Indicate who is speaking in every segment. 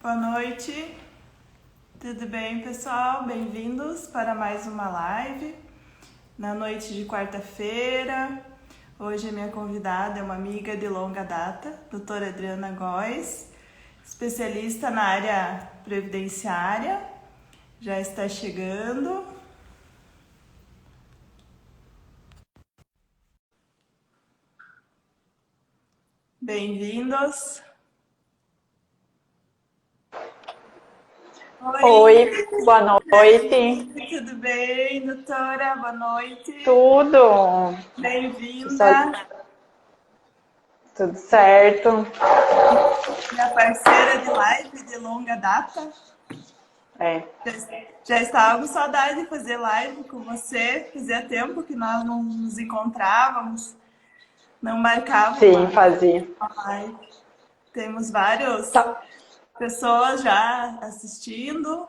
Speaker 1: Boa noite, tudo bem, pessoal? Bem-vindos para mais uma live na noite de quarta-feira. Hoje a minha convidada é uma amiga de longa data, doutora Adriana Góes, especialista na área previdenciária, já está chegando. Bem-vindos.
Speaker 2: Oi, boa noite.
Speaker 1: Tudo bem, doutora? Boa noite.
Speaker 2: Tudo? Só
Speaker 1: Bem-vinda.
Speaker 2: tudo certo?
Speaker 1: Minha parceira de live de longa data.
Speaker 2: É.
Speaker 1: Já estava com saudade de fazer live com você. Fazia tempo que nós não nos encontrávamos, não marcava
Speaker 2: Sim,
Speaker 1: uma
Speaker 2: fazia.
Speaker 1: live. Temos várias
Speaker 2: Tá.
Speaker 1: pessoas já assistindo.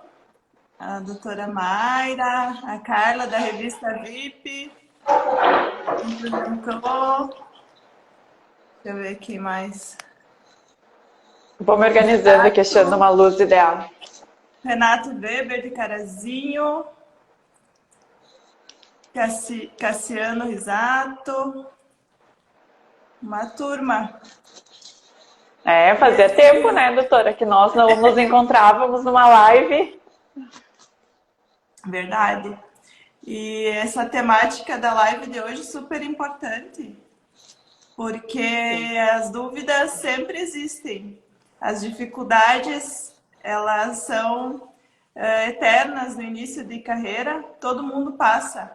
Speaker 1: A doutora Mayra, a Carla da revista VIP, implementou. Deixa eu ver aqui mais.
Speaker 2: Vou me organizando aqui, achando uma luz ideal.
Speaker 1: Renato Weber de Carazinho, Cassiano Risato, uma turma.
Speaker 2: É, fazia tempo, né, doutora, que nós não nos encontrávamos numa live.
Speaker 1: Verdade. E essa temática da live de hoje é super importante, porque as dúvidas sempre existem. As dificuldades, elas são eternas no início de carreira, todo mundo passa.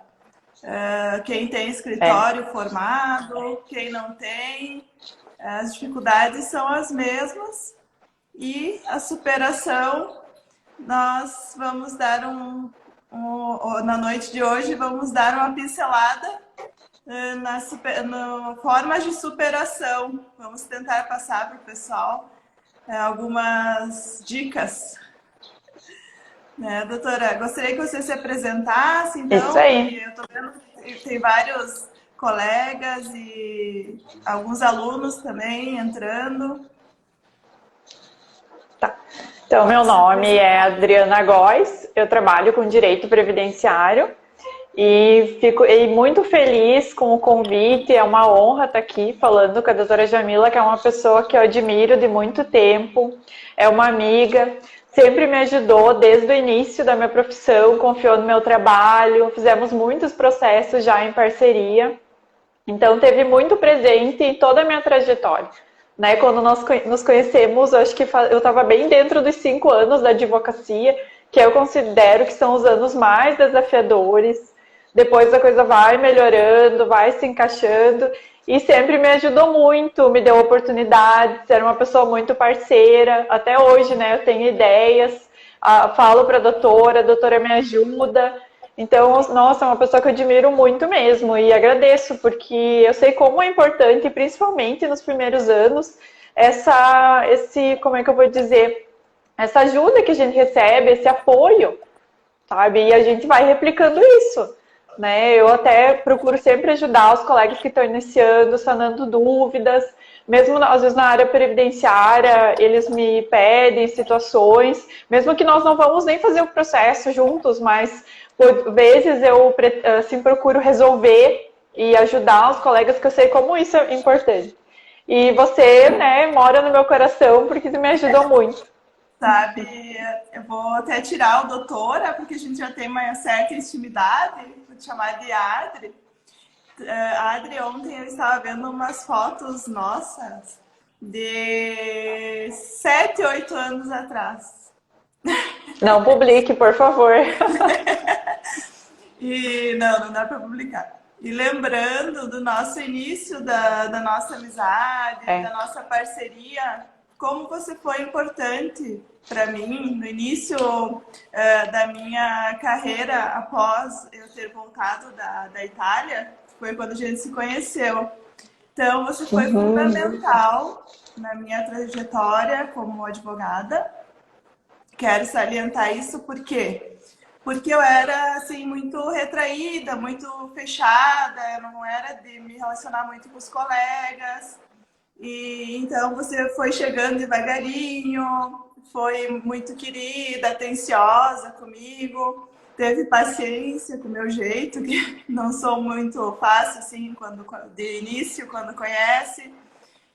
Speaker 1: Quem tem
Speaker 2: É.
Speaker 1: escritório formado, quem não tem, as dificuldades são as mesmas e a superação, nós vamos dar na noite de hoje, vamos dar uma pincelada na formas de superação. Vamos tentar passar para o pessoal algumas dicas. Né, doutora, gostaria que você se apresentasse,
Speaker 2: Isso
Speaker 1: então, porque
Speaker 2: aí.
Speaker 1: eu estou vendo que tem vários colegas e alguns alunos também entrando.
Speaker 2: Tá. Então, meu
Speaker 1: Pode se
Speaker 2: nome é
Speaker 1: apresentar.
Speaker 2: Adriana Góes, eu trabalho com direito previdenciário e fico muito feliz com o convite. É uma honra estar aqui falando com a doutora Jamila, que é uma pessoa que eu admiro de muito tempo, é uma amiga, sempre me ajudou desde o início da minha profissão, confiou no meu trabalho, fizemos muitos processos já em parceria. Então, teve muito presente em toda a minha trajetória. Né? Quando nós nos conhecemos, acho que eu estava bem dentro dos 5 anos da advocacia, que eu considero que são os anos mais desafiadores. Depois a coisa vai melhorando, vai se encaixando, e sempre me ajudou muito, me deu oportunidades, era uma pessoa muito parceira. Até hoje, né, eu tenho ideias, falo para a doutora me ajuda. Então, nossa, é uma pessoa que eu admiro muito mesmo e agradeço, porque eu sei como é importante, principalmente nos primeiros anos, como é que eu vou dizer, essa ajuda que a gente recebe, esse apoio, sabe? E a gente vai replicando isso, né? Eu até procuro sempre ajudar os colegas que estão iniciando, sanando dúvidas, mesmo às vezes na área previdenciária, eles me pedem situações, mesmo que nós não vamos nem fazer o processo juntos, mas por vezes eu assim, procuro resolver e ajudar os colegas, que eu sei como isso é importante. E você, né, mora no meu coração porque me ajudou muito.
Speaker 1: Sabe, eu vou até tirar o doutora, porque a gente já tem uma certa intimidade, vou te chamar de Adri. Adri, ontem eu estava vendo umas fotos nossas de 7, 8 anos atrás.
Speaker 2: Não publique, por favor.
Speaker 1: E não dá para publicar. E lembrando do nosso início da nossa amizade, da
Speaker 2: É.
Speaker 1: nossa parceria, como você foi importante para mim no início da minha carreira após eu ter voltado da Itália, foi quando a gente se conheceu. Então, você foi fundamental na minha trajetória como advogada. Quero salientar isso porque eu era assim muito retraída, muito fechada, eu não era de me relacionar muito com os colegas. E então você foi chegando devagarinho, foi muito querida, atenciosa comigo, teve paciência com o meu jeito, que não sou muito fácil assim de início, quando conhece.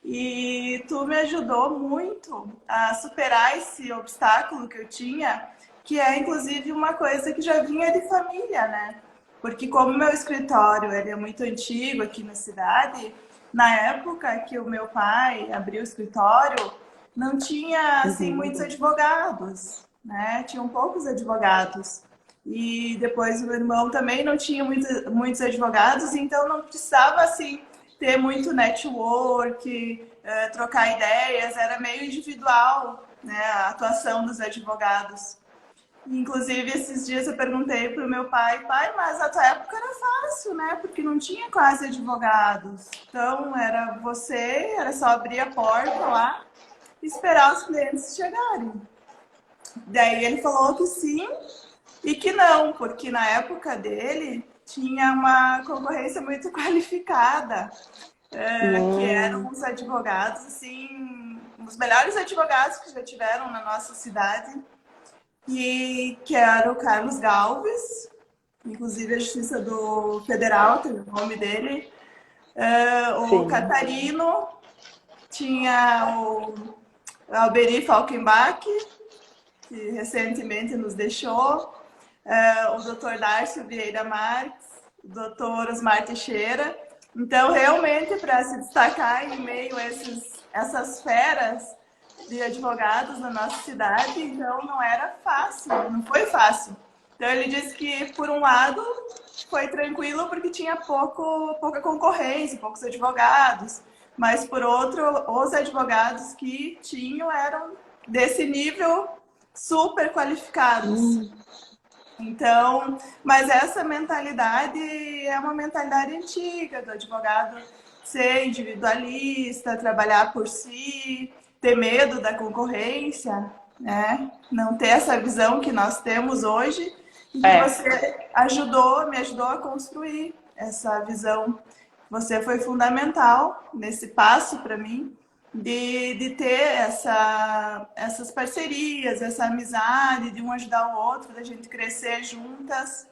Speaker 1: E tu me ajudou muito a superar esse obstáculo que eu tinha, que é inclusive uma coisa que já vinha de família, né? Porque como meu escritório ele é muito antigo aqui na cidade, na época que o meu pai abriu o escritório, não tinha assim muitos advogados, né? Tinham poucos advogados. E depois o meu irmão também não tinha muitos advogados, então não precisava assim ter muito network, trocar ideias, era meio individual, né, a atuação dos advogados. Inclusive, esses dias eu perguntei para o meu pai, mas a tua época era fácil, né? Porque não tinha quase advogados. Então, era só abrir a porta lá e esperar os clientes chegarem. Daí ele falou que sim e que não, porque na época dele tinha uma concorrência muito qualificada, que eram os advogados, assim, os melhores advogados que já tiveram na nossa cidade, que era o Carlos Galves, inclusive a Justiça do Federal, tem o nome dele, o Catarino, tinha o Alberi Falkenbach, que recentemente nos deixou, o Dr. Darcio Vieira Marques, o Dr. Osmar Teixeira. Então, realmente, para se destacar em meio a essas feras de advogados na nossa cidade, então não era fácil, não foi fácil. Então, ele disse que, por um lado, foi tranquilo porque tinha pouca concorrência, poucos advogados, mas, por outro, os advogados que tinham eram desse nível super qualificados. Então, mas essa mentalidade é uma mentalidade antiga do advogado ser individualista, trabalhar por si, ter medo da concorrência, né? Não ter essa visão que nós temos hoje e que você me ajudou a construir essa visão. Você foi fundamental nesse passo para mim de ter essas parcerias, essa amizade, de um ajudar o outro, da gente crescer juntas.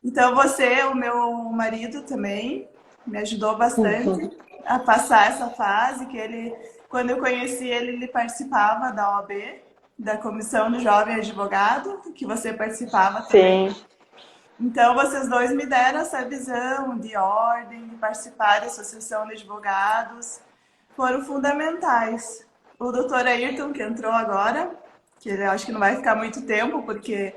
Speaker 1: Então você, o meu marido também, me ajudou bastante a passar essa fase, que ele, quando eu conheci ele, ele participava da OAB, da Comissão do Jovem Advogado, que você participava também. Sim. Então, vocês dois me deram essa visão de ordem, de participar da Associação de Advogados, foram fundamentais. O doutor Ayrton, que entrou agora, que eu acho que não vai ficar muito tempo, porque...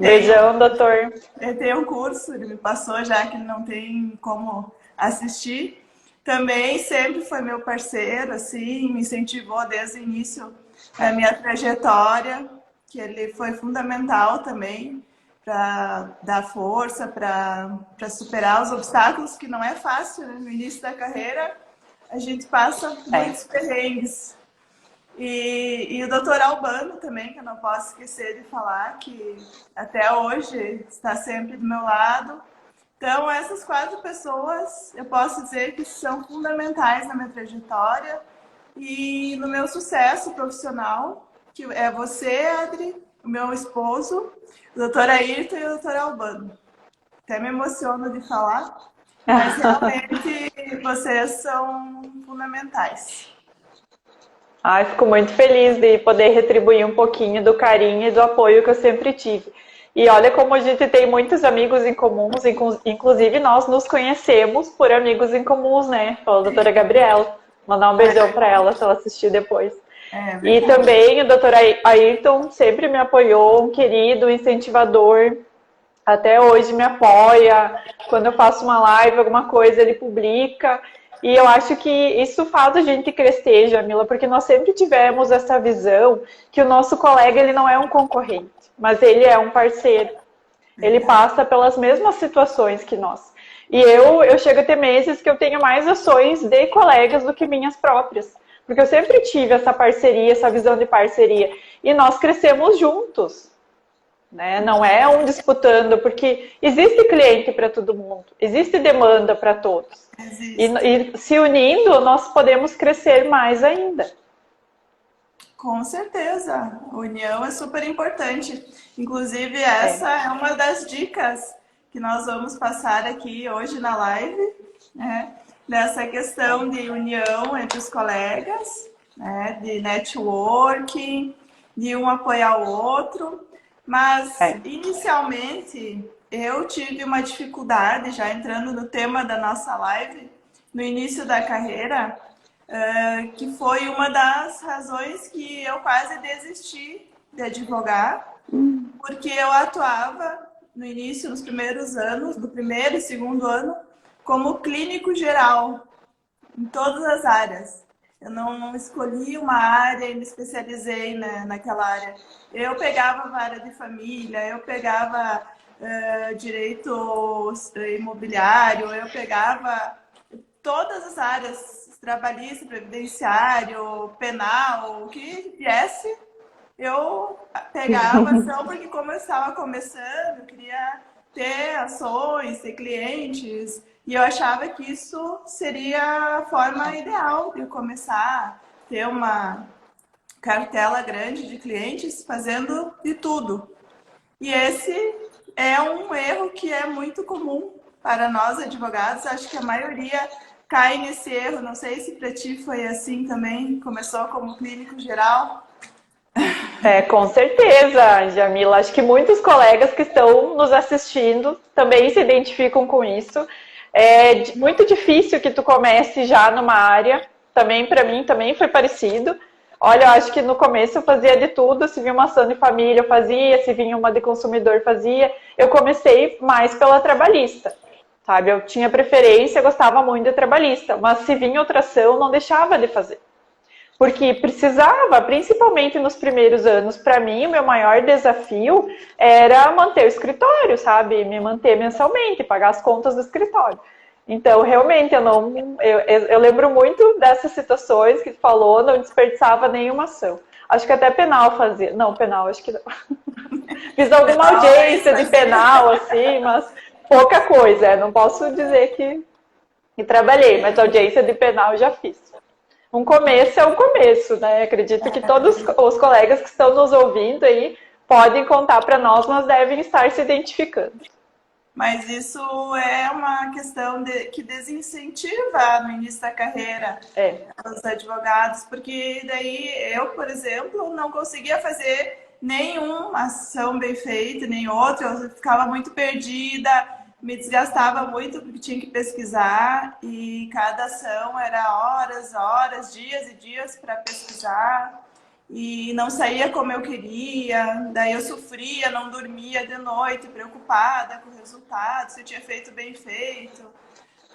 Speaker 2: Beijão, doutor.
Speaker 1: Ele tem um curso, ele me passou já que ele não tem como assistir. Também sempre foi meu parceiro, assim, me incentivou desde o início a minha trajetória, que ele foi fundamental também para dar força, para superar os obstáculos, que não é fácil, né? No início da carreira, a gente passa muitos perrengues. E o doutor Albano também, que eu não posso esquecer de falar, que até hoje está sempre do meu lado. Então, essas 4 pessoas, eu posso dizer que são fundamentais na minha trajetória e no meu sucesso profissional, que é você, Adri, o meu esposo, o doutor Ayrton e o doutor Albano. Até me emociono de falar, mas realmente vocês são fundamentais.
Speaker 2: Ai, fico muito feliz de poder retribuir um pouquinho do carinho e do apoio que eu sempre tive. E olha como a gente tem muitos amigos em comuns, inclusive nós nos conhecemos por amigos em comuns, né? Falou a doutora Gabriela. Mandar um beijão para ela se ela assistir depois. E também o doutor Ayrton sempre me apoiou, um querido incentivador. Até hoje me apoia. Quando eu faço uma live, alguma coisa, ele publica. E eu acho que isso faz a gente crescer, Jamila, porque nós sempre tivemos essa visão que o nosso colega ele não é um concorrente, mas ele é um parceiro. Ele passa pelas mesmas situações que nós. E eu chego a ter meses que eu tenho mais ações de colegas do que minhas próprias. Porque eu sempre tive essa parceria, essa visão de parceria. E nós crescemos juntos. né? Não é um disputando, porque existe cliente para todo mundo, existe demanda para todos. E se unindo, nós podemos crescer mais ainda.
Speaker 1: Com certeza, a união é super importante. Inclusive, essa é uma das dicas que nós vamos passar aqui hoje na live, né? Dessa questão de união entre os colegas, né? De networking, de um apoiar o outro. Mas, inicialmente, eu tive uma dificuldade, já entrando no tema da nossa live, no início da carreira, que foi uma das razões que eu quase desisti de advogar, porque eu atuava no início, nos primeiros anos, do primeiro e segundo ano, como clínico geral, em todas as áreas. Eu não escolhi uma área e me especializei naquela área. Eu pegava vara de família, eu pegava direito imobiliário, eu pegava todas as áreas, trabalhista, previdenciário, penal, o que viesse, eu pegava ação, porque como eu estava começando, eu queria ter ações, ter clientes, e eu achava que isso seria a forma ideal de eu começar a ter uma cartela grande de clientes fazendo de tudo. E esse é um erro que é muito comum para nós advogados, acho que a maioria cai nesse erro. Não sei se para ti foi assim também, começou como clínico geral.
Speaker 2: Com certeza, Jamila. Acho que muitos colegas que estão nos assistindo também se identificam com isso. É muito difícil que tu comece já numa área. Também para mim também foi parecido. Olha, eu acho que no começo eu fazia de tudo. Se vinha uma ação de família, eu fazia. Se vinha uma de consumidor, eu fazia. Eu comecei mais pela trabalhista. Sabe, eu tinha preferência, gostava muito de trabalhista, mas se vinha outra ação, não deixava de fazer. Porque precisava, principalmente nos primeiros anos, para mim, o meu maior desafio era manter o escritório, sabe? Me manter mensalmente, pagar as contas do escritório. Então, realmente, eu lembro muito dessas situações que tu falou, não desperdiçava nenhuma ação. Acho que até penal fazia. Não, penal, acho que não. Fiz alguma audiência de penal, assim, mas pouca coisa, não posso dizer que trabalhei, mas audiência de penal eu já fiz. Um começo é um começo, né? Acredito que todos os colegas que estão nos ouvindo aí podem contar para nós, mas devem estar se identificando.
Speaker 1: Mas isso é uma questão que desincentiva no início da carreira os advogados, porque daí eu, por exemplo, não conseguia fazer nenhuma ação bem feita, nem outra, eu ficava muito perdida, me desgastava muito porque tinha que pesquisar e cada ação era horas, horas, dias e dias para pesquisar e não saía como eu queria, daí eu sofria, não dormia de noite, preocupada com o resultado, se eu tinha feito bem feito,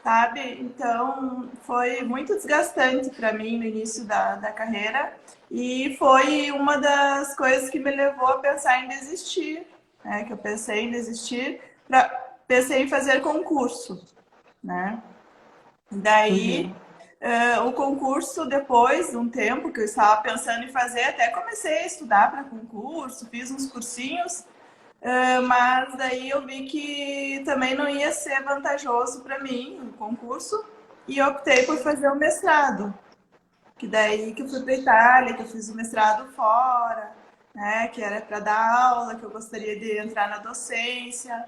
Speaker 1: sabe? Então foi muito desgastante para mim no início da carreira e foi uma das coisas que me levou a pensar em desistir, né? Que eu pensei em desistir, pensei em fazer concurso, né? Daí o concurso, depois de um tempo que eu estava pensando em fazer, até comecei a estudar para concurso, fiz uns cursinhos, mas daí eu vi que também não ia ser vantajoso para mim o concurso e optei por fazer o mestrado. Que daí que eu fui para a Itália, que eu fiz o mestrado fora, né, que era para dar aula, que eu gostaria de entrar na docência.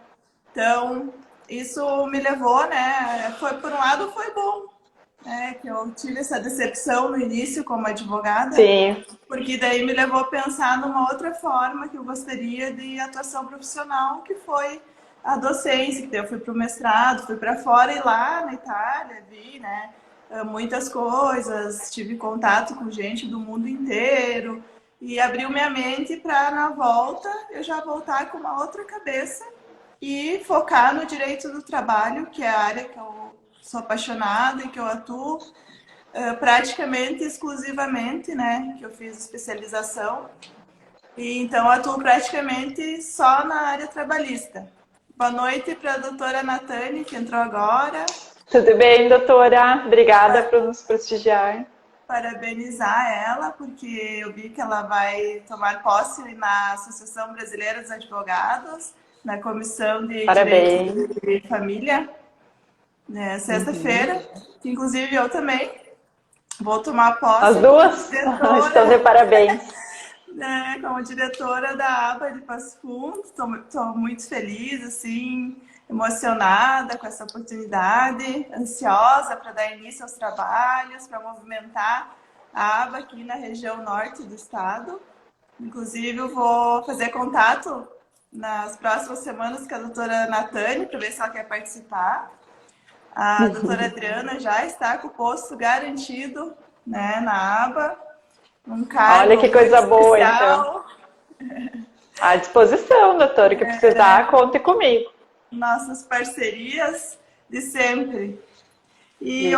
Speaker 1: Então, isso me levou, né, por um lado foi bom, que eu tive essa decepção no início como advogada,
Speaker 2: Sim.
Speaker 1: porque daí me levou a pensar numa outra forma que eu gostaria de atuação profissional, que foi a docência, que eu fui para o mestrado, fui para fora e lá na Itália vi, né, muitas coisas, tive contato com gente do mundo inteiro e abriu minha mente para na volta eu já voltar com uma outra cabeça e focar no direito do trabalho, que é a área que eu sou apaixonada e que eu atuo praticamente exclusivamente, né? Que eu fiz especialização. E então atuo praticamente só na área trabalhista. Boa noite para a doutora Natane, que entrou agora.
Speaker 2: Tudo bem, doutora? Obrigada por nos prestigiar.
Speaker 1: parabenizar ela, porque eu vi que ela vai tomar posse na Associação Brasileira dos Advogados, na Comissão de
Speaker 2: Parabéns.
Speaker 1: Direitos de Família, né, sexta-feira. Inclusive, eu também vou tomar posse.
Speaker 2: As duas estão de parabéns.
Speaker 1: Né, como diretora da ABA de Passo Fundo. Estou muito feliz, assim, emocionada com essa oportunidade, ansiosa para dar início aos trabalhos, para movimentar a ABA aqui na região norte do estado. Inclusive, eu vou fazer contato nas próximas semanas com a doutora Natane, para ver se ela quer participar. A doutora Adriana já está com o posto garantido, né, na ABA. Um cargo.
Speaker 2: Olha que coisa boa,
Speaker 1: especial.
Speaker 2: Então. À disposição, doutora, que precisar, conte comigo.
Speaker 1: Nossas parcerias de sempre. E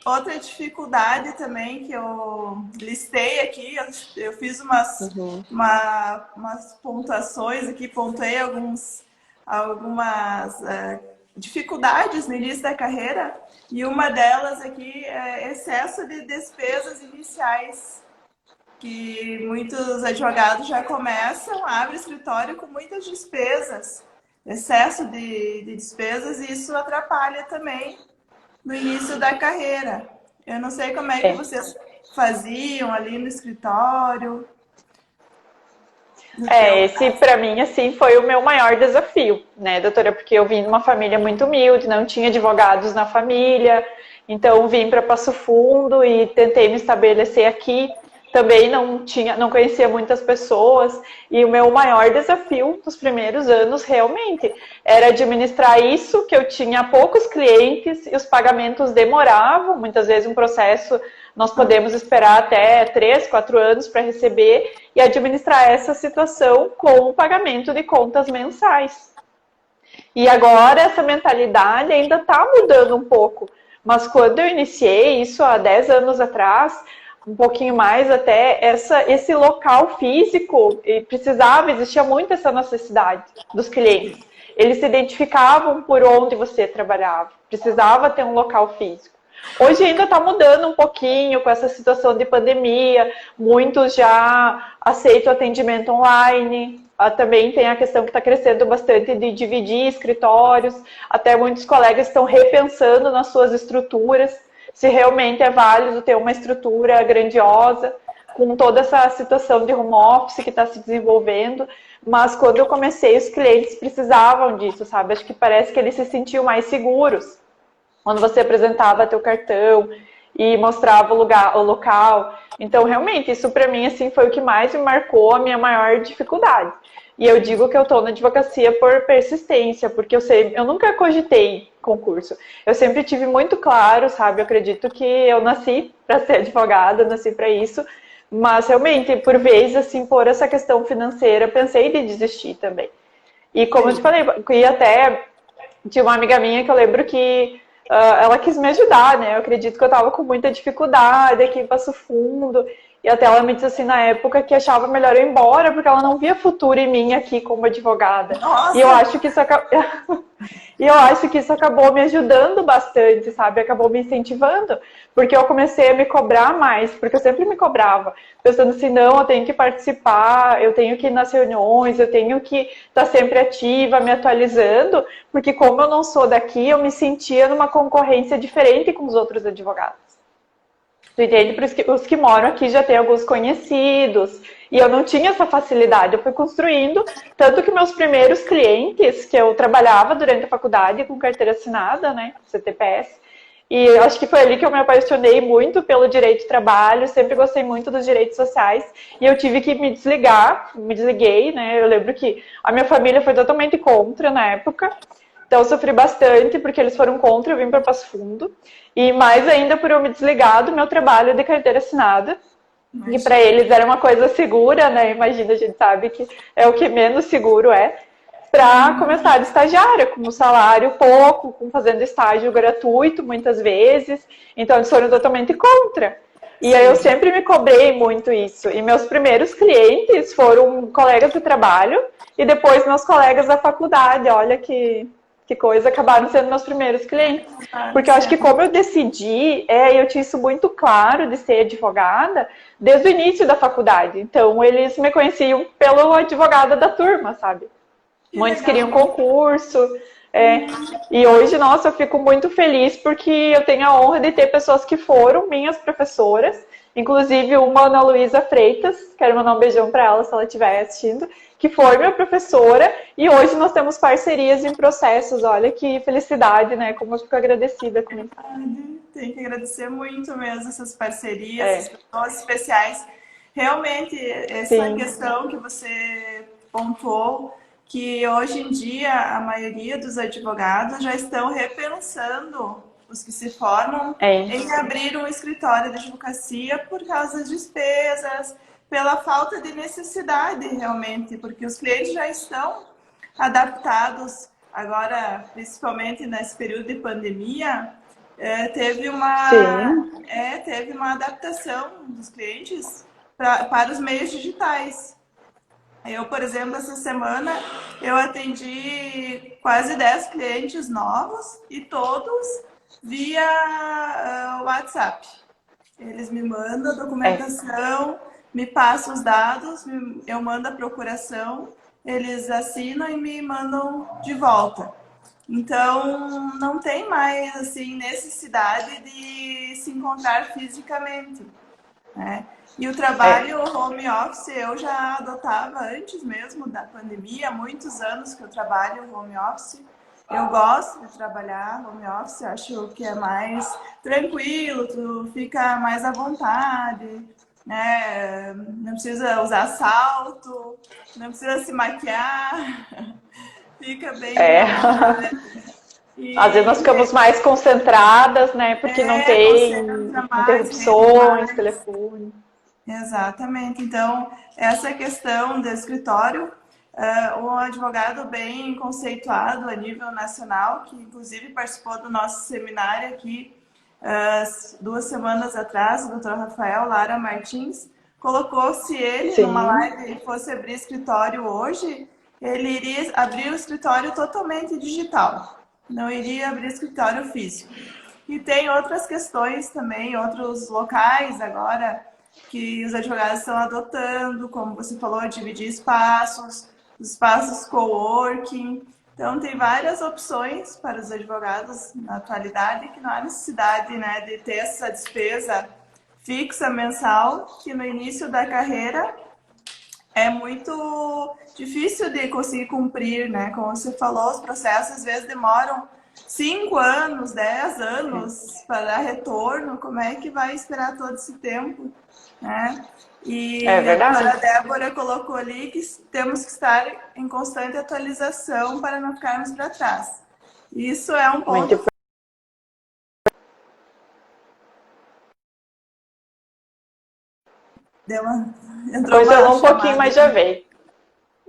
Speaker 1: outra dificuldade também que eu listei aqui, eu fiz umas pontuações aqui, pontuei algumas dificuldades no início da carreira, e uma delas aqui é excesso de despesas iniciais, que muitos advogados já começam, abrem escritório com muitas despesas, excesso de despesas, e isso atrapalha também no início da carreira. Eu não sei como é que vocês faziam ali no escritório.
Speaker 2: Esse para mim assim foi o meu maior desafio, né, doutora? Porque eu vim de uma família muito humilde, não tinha advogados na família, então vim para Passo Fundo e tentei me estabelecer aqui. Também não conhecia muitas pessoas, e o meu maior desafio nos primeiros anos realmente era administrar isso, que eu tinha poucos clientes e os pagamentos demoravam. Muitas vezes um processo nós podemos esperar até 3, 4 anos para receber, e administrar essa situação com o pagamento de contas mensais. E agora essa mentalidade ainda está mudando um pouco, mas quando eu iniciei isso há 10 anos atrás, um pouquinho mais até, esse local físico, e existia muito essa necessidade dos clientes. Eles se identificavam por onde você trabalhava, precisava ter um local físico. Hoje ainda está mudando um pouquinho com essa situação de pandemia, muitos já aceitam atendimento online, também tem a questão que está crescendo bastante de dividir escritórios, até muitos colegas estão repensando nas suas estruturas, se realmente é válido ter uma estrutura grandiosa, com toda essa situação de home office que está se desenvolvendo. Mas quando eu comecei, os clientes precisavam disso, sabe? Acho que parece que eles se sentiam mais seguros quando você apresentava teu cartão e mostrava o local. Então, realmente, isso para mim assim, foi o que mais me marcou, a minha maior dificuldade. E eu digo que eu estou na advocacia por persistência, porque eu nunca cogitei concurso. Eu sempre tive muito claro, sabe? Eu acredito que eu nasci para ser advogada, nasci para isso. Mas, realmente, por vezes, assim, por essa questão financeira, pensei de desistir também. E como eu te falei, e até tinha uma amiga minha que eu lembro que ela quis me ajudar, né? Eu acredito que eu estava com muita dificuldade aqui em Passo Fundo. E até ela me disse assim, na época, que achava melhor eu ir embora, porque ela não via futuro em mim aqui como advogada.
Speaker 1: Nossa.
Speaker 2: E eu acho que isso acabou me ajudando bastante, sabe? Acabou me incentivando, porque eu comecei a me cobrar mais, porque eu sempre me cobrava, pensando assim, não, eu tenho que participar, eu tenho que ir nas reuniões, eu tenho que estar sempre ativa, me atualizando, porque como eu não sou daqui, eu me sentia numa concorrência diferente com os outros advogados. Tu entende? Por isso que os que moram aqui já têm alguns conhecidos. E eu não tinha essa facilidade. Eu fui construindo. Tanto que meus primeiros clientes, que eu trabalhava durante a faculdade com carteira assinada, né? CTPS. E acho que foi ali que eu me apaixonei muito pelo direito de trabalho. Sempre gostei muito dos direitos sociais. E eu tive que me desliguei, né? Eu lembro que a minha família foi totalmente contra na época. Então eu sofri bastante porque eles foram contra, eu vim para Passo Fundo. E mais ainda por eu me desligar do meu trabalho de carteira assinada. Que para eles era uma coisa segura, né? Imagina, a gente sabe que é o que menos seguro é. Para começar de estagiária, com um salário pouco, fazendo estágio gratuito muitas vezes. Então eles foram totalmente contra. E aí eu sempre me cobrei muito isso. E meus primeiros clientes foram colegas de trabalho e depois meus colegas da faculdade. Olha que que coisa, acabaram sendo meus primeiros clientes.
Speaker 1: Claro,
Speaker 2: Porque eu acho que
Speaker 1: certo.
Speaker 2: como eu decidi, eu tinha isso muito claro de ser advogada desde o início da faculdade. Então, eles me conheciam pelo advogado da turma, sabe?
Speaker 1: Que
Speaker 2: Muitos
Speaker 1: legal.
Speaker 2: queriam concurso. é, e hoje, nossa, eu fico muito feliz porque eu tenho a honra de ter pessoas que foram minhas professoras, inclusive uma Ana Luísa Freitas, quero mandar um beijão para ela se ela estiver assistindo, que foi minha professora, e hoje nós temos parcerias em processos. Olha que felicidade, né? Como eu fico agradecida com isso.
Speaker 1: Tem que agradecer muito mesmo essas parcerias, essas
Speaker 2: É,
Speaker 1: pessoas especiais. Realmente, essa
Speaker 2: sim,
Speaker 1: questão que você pontuou, que hoje em dia a maioria dos advogados já estão repensando, os que se formam,
Speaker 2: é,
Speaker 1: em abrir um escritório de advocacia por causa das despesas, pela falta de necessidade realmente, porque os clientes já estão adaptados agora, principalmente nesse período de pandemia, teve
Speaker 2: sim,
Speaker 1: teve uma adaptação dos clientes para os meios digitais. Eu, por exemplo, essa semana eu atendi quase 10 clientes novos e todos via WhatsApp. Eles me mandam a
Speaker 2: é,
Speaker 1: documentação, me passam os dados, eu mando a procuração, eles assinam e me mandam de volta. Então, não tem mais assim necessidade de se encontrar fisicamente, né? E o
Speaker 2: é,
Speaker 1: trabalho home office eu já adotava antes mesmo da pandemia, há muitos anos que eu trabalho home office. Eu gosto de trabalhar home office, acho que é mais tranquilo, tu fica mais à vontade, né? Não precisa usar salto, não precisa se maquiar, fica bem
Speaker 2: é.
Speaker 1: à vontade.
Speaker 2: Às vezes nós
Speaker 1: E
Speaker 2: ficamos mais concentradas, né? Porque não
Speaker 1: concentra
Speaker 2: tem
Speaker 1: mais, rende
Speaker 2: interrupções,
Speaker 1: mais.
Speaker 2: telefone.
Speaker 1: Exatamente. Então, essa questão do escritório, um advogado bem conceituado a nível nacional, que inclusive participou do nosso seminário aqui 2 semanas atrás, o Dr. Rafael Lara Martins, colocou se ele, numa
Speaker 2: Sim,
Speaker 1: live, fosse abrir escritório hoje, ele iria abrir o escritório totalmente digital, não iria abrir escritório físico. E tem outras questões também, outros locais agora que os advogados estão adotando, como você falou, dividir espaços, os espaços coworking. Então, tem várias opções para os advogados na atualidade que não há necessidade, né, de ter essa despesa fixa mensal, que no início da carreira é muito difícil de conseguir cumprir, né? Como você falou, os processos às vezes demoram 5 anos, 10 anos para dar retorno. Como é que vai esperar todo esse tempo, né?
Speaker 2: é
Speaker 1: E a
Speaker 2: verdade.
Speaker 1: doutora Débora colocou ali que temos que estar em constante atualização para não ficarmos para trás. Isso é um
Speaker 2: Muito
Speaker 1: ponto. Entrou uma
Speaker 2: coisa um pouquinho,
Speaker 1: chamada
Speaker 2: mas já
Speaker 1: aqui.
Speaker 2: veio.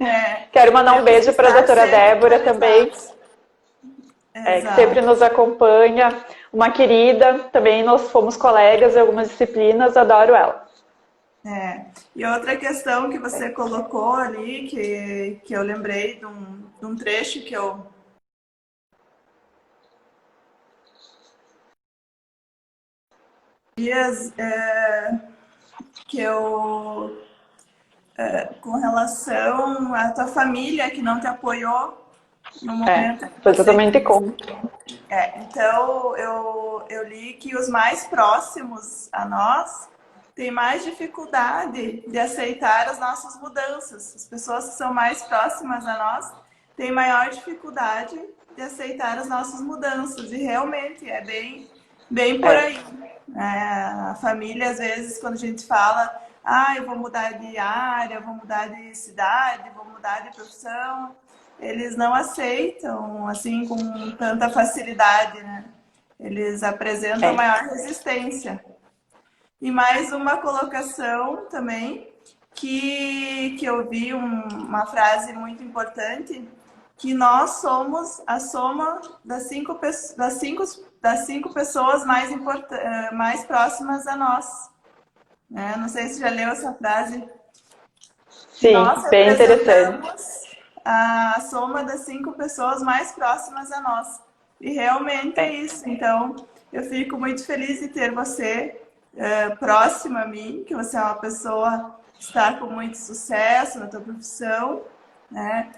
Speaker 1: É,
Speaker 2: Quero mandar um
Speaker 1: temos que
Speaker 2: beijo para a
Speaker 1: estar
Speaker 2: doutora
Speaker 1: sempre
Speaker 2: Débora também,
Speaker 1: atualizados.
Speaker 2: que sempre
Speaker 1: Exato.
Speaker 2: nos acompanha. Uma querida, também nós fomos colegas em algumas disciplinas, adoro ela.
Speaker 1: E outra questão que você colocou ali, que eu lembrei de um trecho dias, que eu com relação à tua família que não te apoiou no momento que
Speaker 2: Foi
Speaker 1: você
Speaker 2: totalmente
Speaker 1: quis.
Speaker 2: contra.
Speaker 1: Então eu li que os mais próximos a nós têm mais dificuldade de aceitar as nossas mudanças. As pessoas que são mais próximas a nós têm maior dificuldade de aceitar as nossas mudanças. E realmente é bem por
Speaker 2: É,
Speaker 1: aí. A família, às vezes, quando a gente fala, eu vou mudar de área, vou mudar de cidade, vou mudar de profissão, eles não aceitam assim com tanta facilidade, né? Eles apresentam
Speaker 2: é.
Speaker 1: maior resistência. E mais uma colocação também, que eu vi uma frase muito importante, que nós somos a soma das cinco pessoas mais próximas a nós. Né? Não sei se já leu essa frase, que nós
Speaker 2: Sim, bem interessante.
Speaker 1: representamos a soma das 5 pessoas mais próximas a nós. E realmente é isso. Então, eu fico muito feliz de ter você próxima a mim, que você é uma pessoa que está com muito sucesso na tua profissão, né?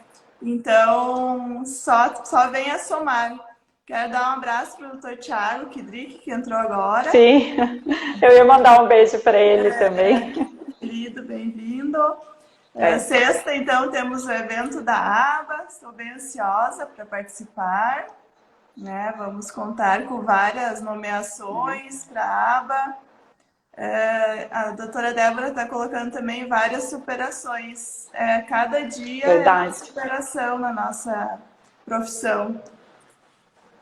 Speaker 1: Então, só venha somar. Quero dar um abraço para o doutor Thiago Kidrick, que entrou agora.
Speaker 2: Sim, eu ia mandar um beijo para ele também.
Speaker 1: Querido, bem-vindo. Sexta, então, temos o evento da ABA. Estou bem ansiosa para participar. Né? Vamos contar com várias nomeações para a ABA. A doutora Débora está colocando também várias superações. Cada dia é uma superação na nossa profissão.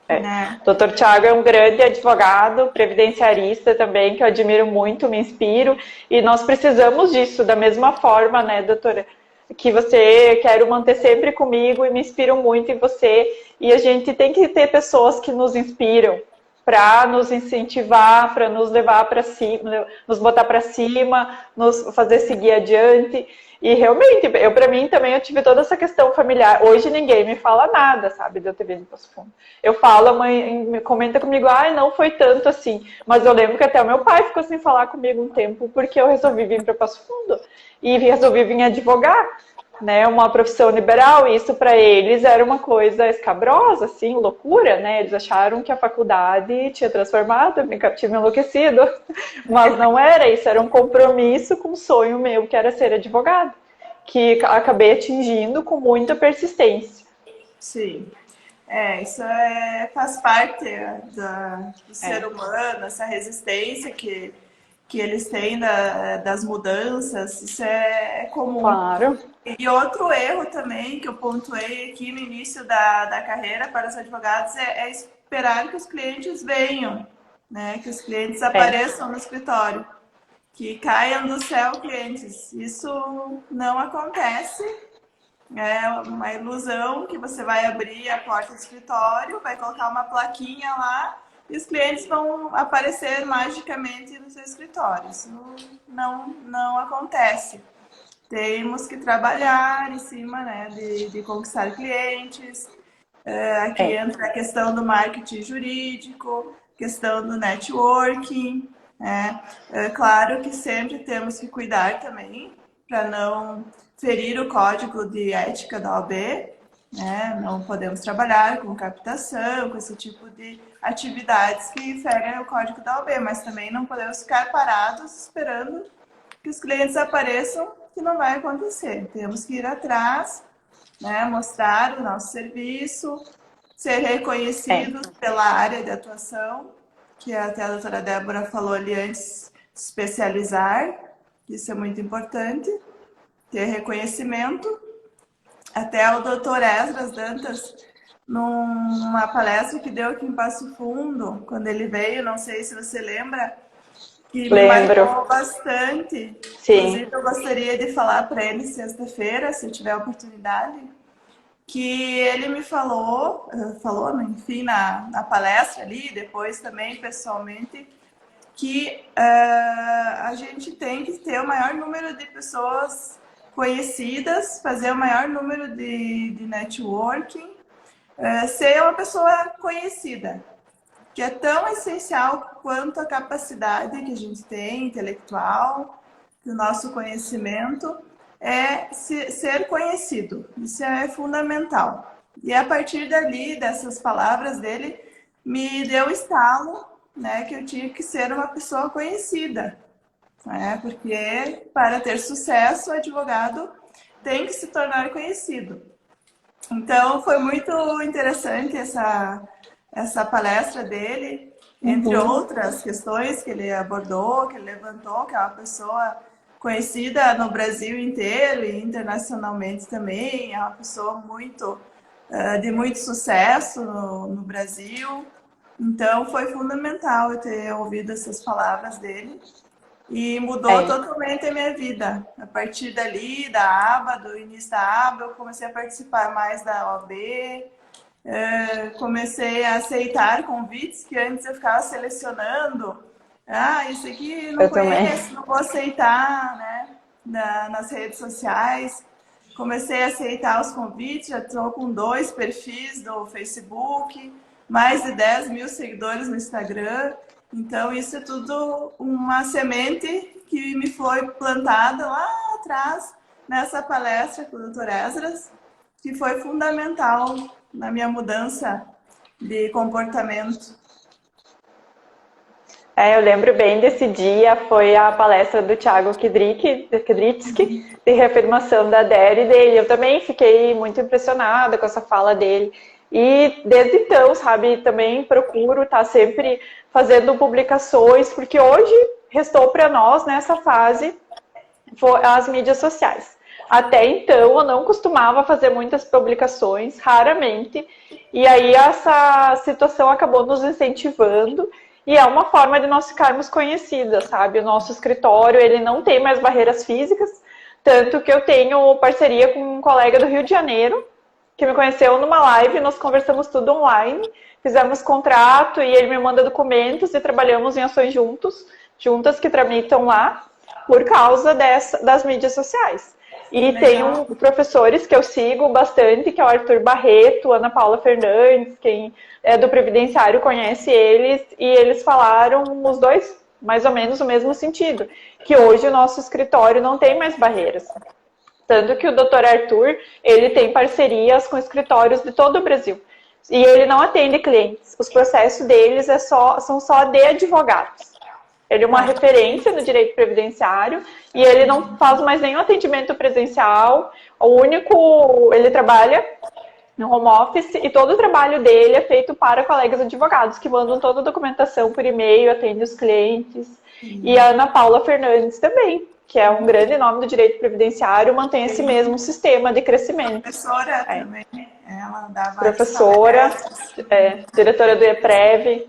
Speaker 1: Né?
Speaker 2: Dr. Thiago é um grande advogado, previdenciarista também, que eu admiro muito, me inspiro, e nós precisamos disso, da mesma forma, né, doutora? Que você quer manter sempre comigo e me inspiro muito em você, e a gente tem que ter pessoas que nos inspiram para nos incentivar, para nos levar para cima, nos botar para cima, nos fazer seguir adiante. E realmente, para mim também, eu tive toda essa questão familiar. Hoje ninguém me fala nada, sabe, de eu ter vindo para Passo Fundo. Eu falo, a mãe comenta comigo, não foi tanto assim. Mas eu lembro que até o meu pai ficou sem falar comigo um tempo, porque eu resolvi vir para Passo Fundo. E resolvi vir advogar, né, uma profissão liberal, e isso para eles era uma coisa escabrosa, assim, loucura, né? Eles acharam que a faculdade tinha transformado, tinha me enlouquecido, mas não era, isso era um compromisso com um sonho meu, que era ser advogado, que acabei atingindo com muita persistência.
Speaker 1: Sim, isso faz parte do ser humano, essa resistência que eles têm das mudanças, isso é comum.
Speaker 2: Claro.
Speaker 1: E outro erro também que eu pontuei aqui no início da carreira para os advogados é esperar que os clientes venham, né? Que os clientes apareçam no escritório, que caiam do céu clientes. Isso não acontece. É uma ilusão que você vai abrir a porta do escritório, vai colocar uma plaquinha lá e os clientes vão aparecer magicamente no seu escritório. Isso não acontece. Temos que trabalhar em cima, né, de conquistar clientes. Aqui entra a questão do marketing jurídico, questão do networking. Claro que sempre temos que cuidar também para não ferir o código de ética da OAB. Não podemos trabalhar com captação, com esse tipo de atividades que ferem o código da OAB, mas também não podemos ficar parados esperando que os clientes apareçam, que não vai acontecer. Temos que ir atrás, né, mostrar o nosso serviço, ser reconhecidos pela área de atuação, que até a doutora Débora falou ali antes, especializar, isso é muito importante, ter reconhecimento. Até o doutor Esdras Dantas, numa palestra que deu aqui em Passo Fundo, quando ele veio, não sei se você lembra, que me marcou bastante.
Speaker 2: Sim.
Speaker 1: Inclusive, eu gostaria de falar para ele sexta-feira, se eu tiver oportunidade, que ele me falou, enfim, na palestra ali, depois também pessoalmente, que a gente tem que ter o maior número de pessoas conhecidas, fazer o maior número de networking, ser uma pessoa conhecida, que é tão essencial quanto a capacidade que a gente tem, intelectual, que o nosso conhecimento é ser conhecido. Isso é fundamental. E a partir dali, dessas palavras dele, me deu o estalo, né, que eu tinha que ser uma pessoa conhecida. Porque para ter sucesso, o advogado tem que se tornar conhecido. Então, foi muito interessante essa palestra dele, entre outras questões que ele abordou, que ele levantou, que é uma pessoa conhecida no Brasil inteiro e internacionalmente também, é uma pessoa de muito sucesso no Brasil. Então, foi fundamental eu ter ouvido essas palavras dele e mudou totalmente a minha vida. A partir dali, da ABA, do início da ABA, eu comecei a participar mais da OAB, comecei a aceitar convites que antes eu ficava selecionando. Isso aqui não conheço, não vou aceitar, né? Nas redes sociais. comecei a aceitar os convites, já estou com 2 perfis do Facebook, mais de 10 mil seguidores no Instagram. Então, isso é tudo uma semente que me foi plantada lá atrás, nessa palestra com o Dr. Esdras, que foi fundamental na minha mudança de comportamento.
Speaker 2: Eu lembro bem desse dia, foi a palestra do Thiago Kidritsky, de reafirmação da DER dele. Eu também fiquei muito impressionada com essa fala dele. E desde então, sabe, também procuro estar sempre fazendo publicações, porque hoje restou para nós, nessa fase, as mídias sociais. Até então, eu não costumava fazer muitas publicações, raramente, e aí essa situação acabou nos incentivando, e é uma forma de nós ficarmos conhecidas, sabe? O nosso escritório, ele não tem mais barreiras físicas, tanto que eu tenho parceria com um colega do Rio de Janeiro, que me conheceu numa live, nós conversamos tudo online, fizemos contrato e ele me manda documentos e trabalhamos em ações juntas que tramitam lá, por causa das mídias sociais. E tem professores que eu sigo bastante, que é o Arthur Barreto, Ana Paula Fernandes, quem é do Previdenciário conhece eles, e eles falaram os dois, mais ou menos, o mesmo sentido, que hoje o nosso escritório não tem mais barreiras. Tanto que o Dr. Arthur, ele tem parcerias com escritórios de todo o Brasil. E ele não atende clientes. Os processos deles são só de advogados. Ele é uma referência no direito previdenciário e ele não faz mais nenhum atendimento presencial. Ele trabalha no home office e todo o trabalho dele é feito para colegas advogados que mandam toda a documentação por e-mail, atende os clientes. E a Ana Paula Fernandes também, que é um grande nome do direito previdenciário, mantém esse mesmo sistema de crescimento.
Speaker 1: Professora também, ela dá vários
Speaker 2: professora, diretora do EPREV.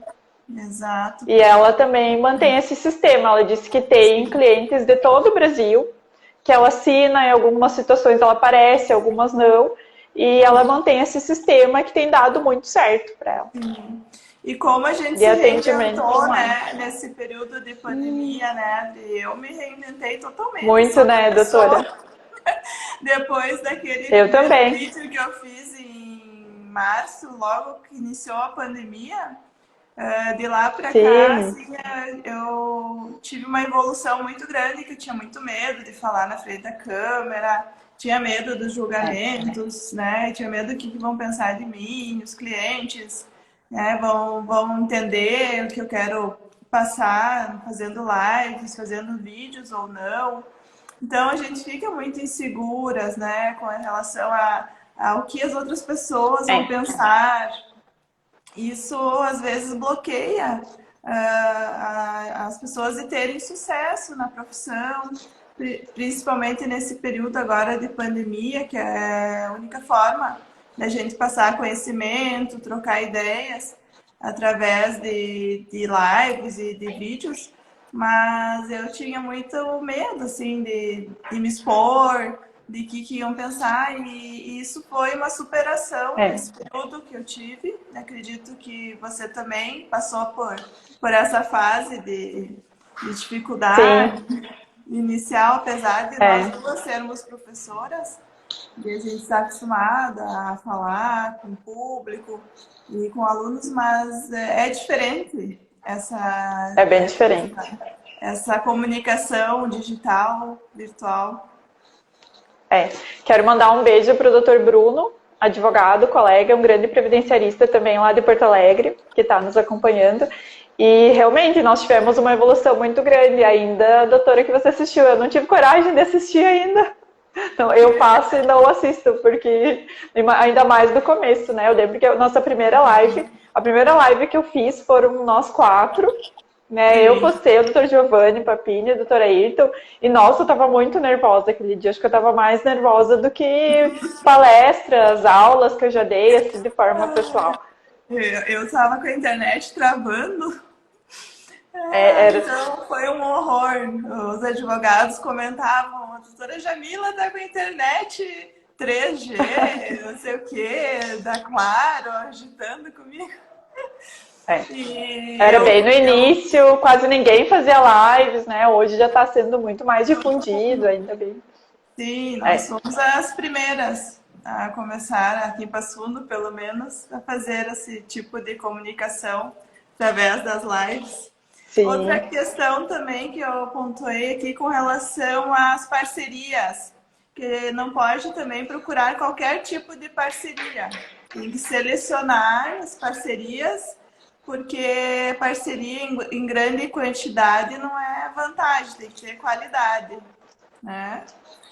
Speaker 1: Exato.
Speaker 2: E ela também mantém esse sistema. Ela disse que tem clientes de todo o Brasil, que ela assina, em algumas situações ela aparece, algumas não. E ela mantém esse sistema que tem dado muito certo para ela.
Speaker 1: E como a gente se reinventou, né, nesse período de pandemia, né? Eu me reinventei totalmente.
Speaker 2: Muito, né, doutora?
Speaker 1: Depois daquele vídeo que eu fiz em março, logo que iniciou a pandemia, de lá para cá, assim, eu tive uma evolução muito grande, que eu tinha muito medo de falar na frente da câmera, tinha medo dos julgamentos, né? Tinha medo do que vão pensar de mim, os clientes, né? Vão entender o que eu quero passar, fazendo lives, fazendo vídeos ou não. Então a gente fica muito inseguras, né? Com relação ao que as outras pessoas vão pensar. Isso às vezes bloqueia as pessoas de terem sucesso na profissão, principalmente nesse período agora de pandemia, que é a única forma da gente passar conhecimento, trocar ideias através de lives e de vídeos. Mas eu tinha muito medo, assim, de me expor, de que iam pensar, e isso foi uma superação nesse período que eu tive. Acredito que você também passou por essa fase de dificuldade inicial, apesar de nós duas sermos professoras, e a gente está acostumada a falar com o público e com alunos, mas é diferente essa...
Speaker 2: É bem diferente.
Speaker 1: Essa comunicação digital, virtual.
Speaker 2: Quero mandar um beijo para o Dr. Bruno, advogado, colega, um grande previdenciarista também lá de Porto Alegre, que está nos acompanhando. E realmente nós tivemos uma evolução muito grande. Ainda, doutora, que você assistiu, eu não tive coragem de assistir ainda. Então, eu passo e não assisto, porque ainda mais no começo, né? Eu lembro que a nossa primeira live que eu fiz foram nós 4. Né, eu postei o Dr. Giovanni Papini, a doutora Ayrton, e nossa, eu tava muito nervosa aquele dia, acho que eu tava mais nervosa do que palestras, aulas que eu já dei, assim, de forma pessoal.
Speaker 1: Eu tava com a internet travando, então foi um horror. Os advogados comentavam, a doutora Jamila tá com a internet 3G, não sei o que, da Claro, agitando comigo.
Speaker 2: Era bem no início, quase ninguém fazia lives, né? Hoje já está sendo muito mais difundido, ainda bem.
Speaker 1: Sim, nós fomos as primeiras a começar, aqui em Passo Fundo, pelo menos, a fazer esse tipo de comunicação através das lives.
Speaker 2: Sim.
Speaker 1: Outra questão também que eu pontuei aqui com relação às parcerias, que não pode também procurar qualquer tipo de parceria. Tem que selecionar as parcerias, porque parceria em grande quantidade não é vantagem, tem que ter qualidade, né?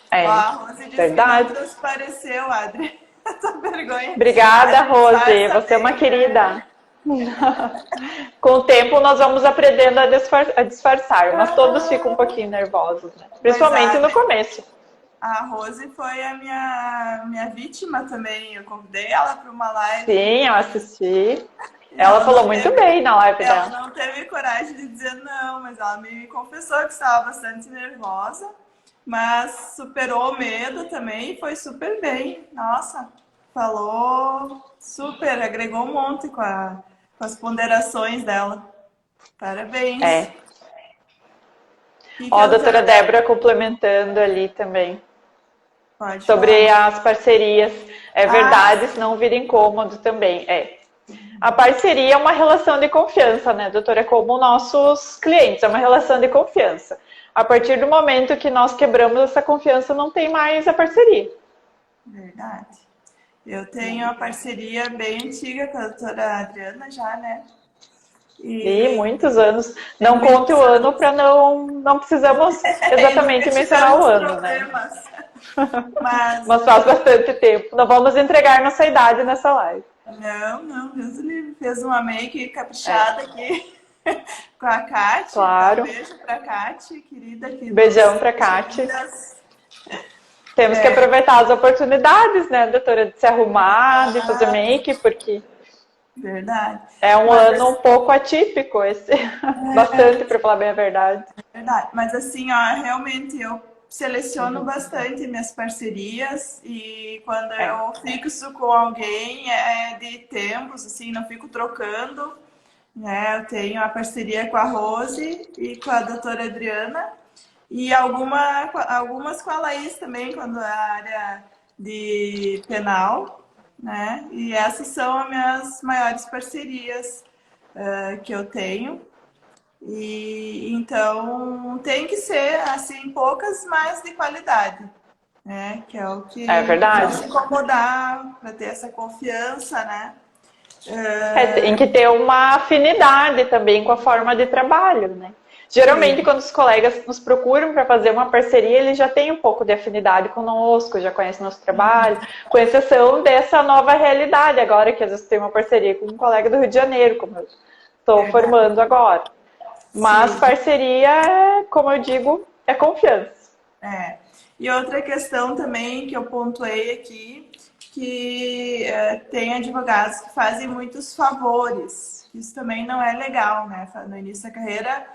Speaker 1: Ó, a Rose disse
Speaker 2: verdade.
Speaker 1: que não transpareceu, Adri. Essa vergonha.
Speaker 2: Obrigada, Rose. Você é uma querida. Com o tempo nós vamos aprendendo a disfarçar, mas todos ficam um pouquinho nervosos, né? Principalmente no começo.
Speaker 1: A Rose foi a minha vítima também. Eu convidei ela para uma live.
Speaker 2: Sim, eu assisti. Ela falou muito bem na live dela.
Speaker 1: Ela não teve coragem de dizer não, mas ela me confessou que estava bastante nervosa, mas superou o medo também e foi super bem. Nossa, falou super, agregou um monte com as ponderações dela. Parabéns.
Speaker 2: Ó, a doutora Débora complementando ali também.
Speaker 1: Pode
Speaker 2: sobre
Speaker 1: falar.
Speaker 2: as parcerias. É verdade, senão vira incômodo também. A parceria é uma relação de confiança, né, doutora? É como nossos clientes, é uma relação de confiança. A partir do momento que nós quebramos essa confiança, não tem mais a parceria.
Speaker 1: Verdade. Eu tenho uma parceria bem antiga com a doutora Adriana já, né?
Speaker 2: E muitos anos. Não conte o ano para não precisamos exatamente mencionar o ano, né? Mas faz bastante tempo. Não vamos entregar nossa idade nessa live.
Speaker 1: Não, Deus livre. Fez uma make caprichada aqui com a Kate.
Speaker 2: Claro.
Speaker 1: Um beijo pra Kate, querida.
Speaker 2: Beijão pra Kate. Temos que aproveitar as oportunidades, né, doutora, de se arrumar, de fazer make, porque...
Speaker 1: Verdade.
Speaker 2: É um ano um pouco atípico esse. Bastante, para falar bem a verdade.
Speaker 1: Verdade. Mas assim, ó, realmente eu seleciono bastante minhas parcerias e quando eu fixo com alguém é de tempos, assim, não fico trocando. Né? Eu tenho a parceria com a Rose e com a doutora Adriana e algumas com a Laís também, quando é a área de penal. Né? E essas são as minhas maiores parcerias que eu tenho. E então tem que ser assim poucas, mas de qualidade, né? Que é o que
Speaker 2: verdade.
Speaker 1: se incomodar para ter essa confiança, né?
Speaker 2: Tem que ter uma afinidade também com a forma de trabalho, né? Geralmente, quando os colegas nos procuram para fazer uma parceria, eles já têm um pouco de afinidade conosco, já conhecem nosso trabalho, com exceção dessa nova realidade agora, que às vezes tem uma parceria com um colega do Rio de Janeiro, como eu estou formando agora. Mas parceria, como eu digo, é confiança.
Speaker 1: E outra questão também que eu pontuei aqui, que tem advogados que fazem muitos favores. Isso também não é legal, né? No início da carreira,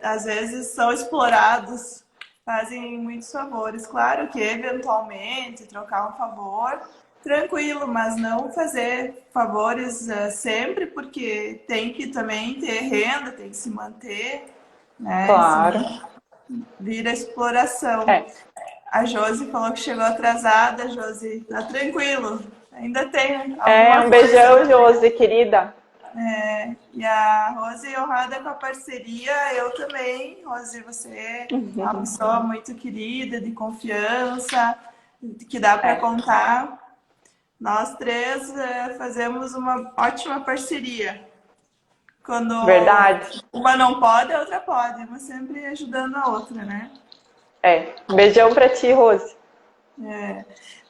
Speaker 1: às vezes são explorados, fazem muitos favores. Claro que eventualmente trocar um favor, tranquilo, mas não fazer favores sempre, porque tem que também ter renda, tem que se manter, né?
Speaker 2: Claro.
Speaker 1: Assim, vira exploração. A Josi falou que chegou atrasada. Josi, tá tranquilo, ainda tem
Speaker 2: um beijão, Josi, querida.
Speaker 1: E a Rose honrada com a parceria, eu também. Rose, você é uma pessoa muito querida, de confiança, que dá para contar. Nós três fazemos uma ótima parceria. Quando uma não pode, a outra pode. Uma sempre ajudando a outra, né?
Speaker 2: Um beijão para ti, Rose.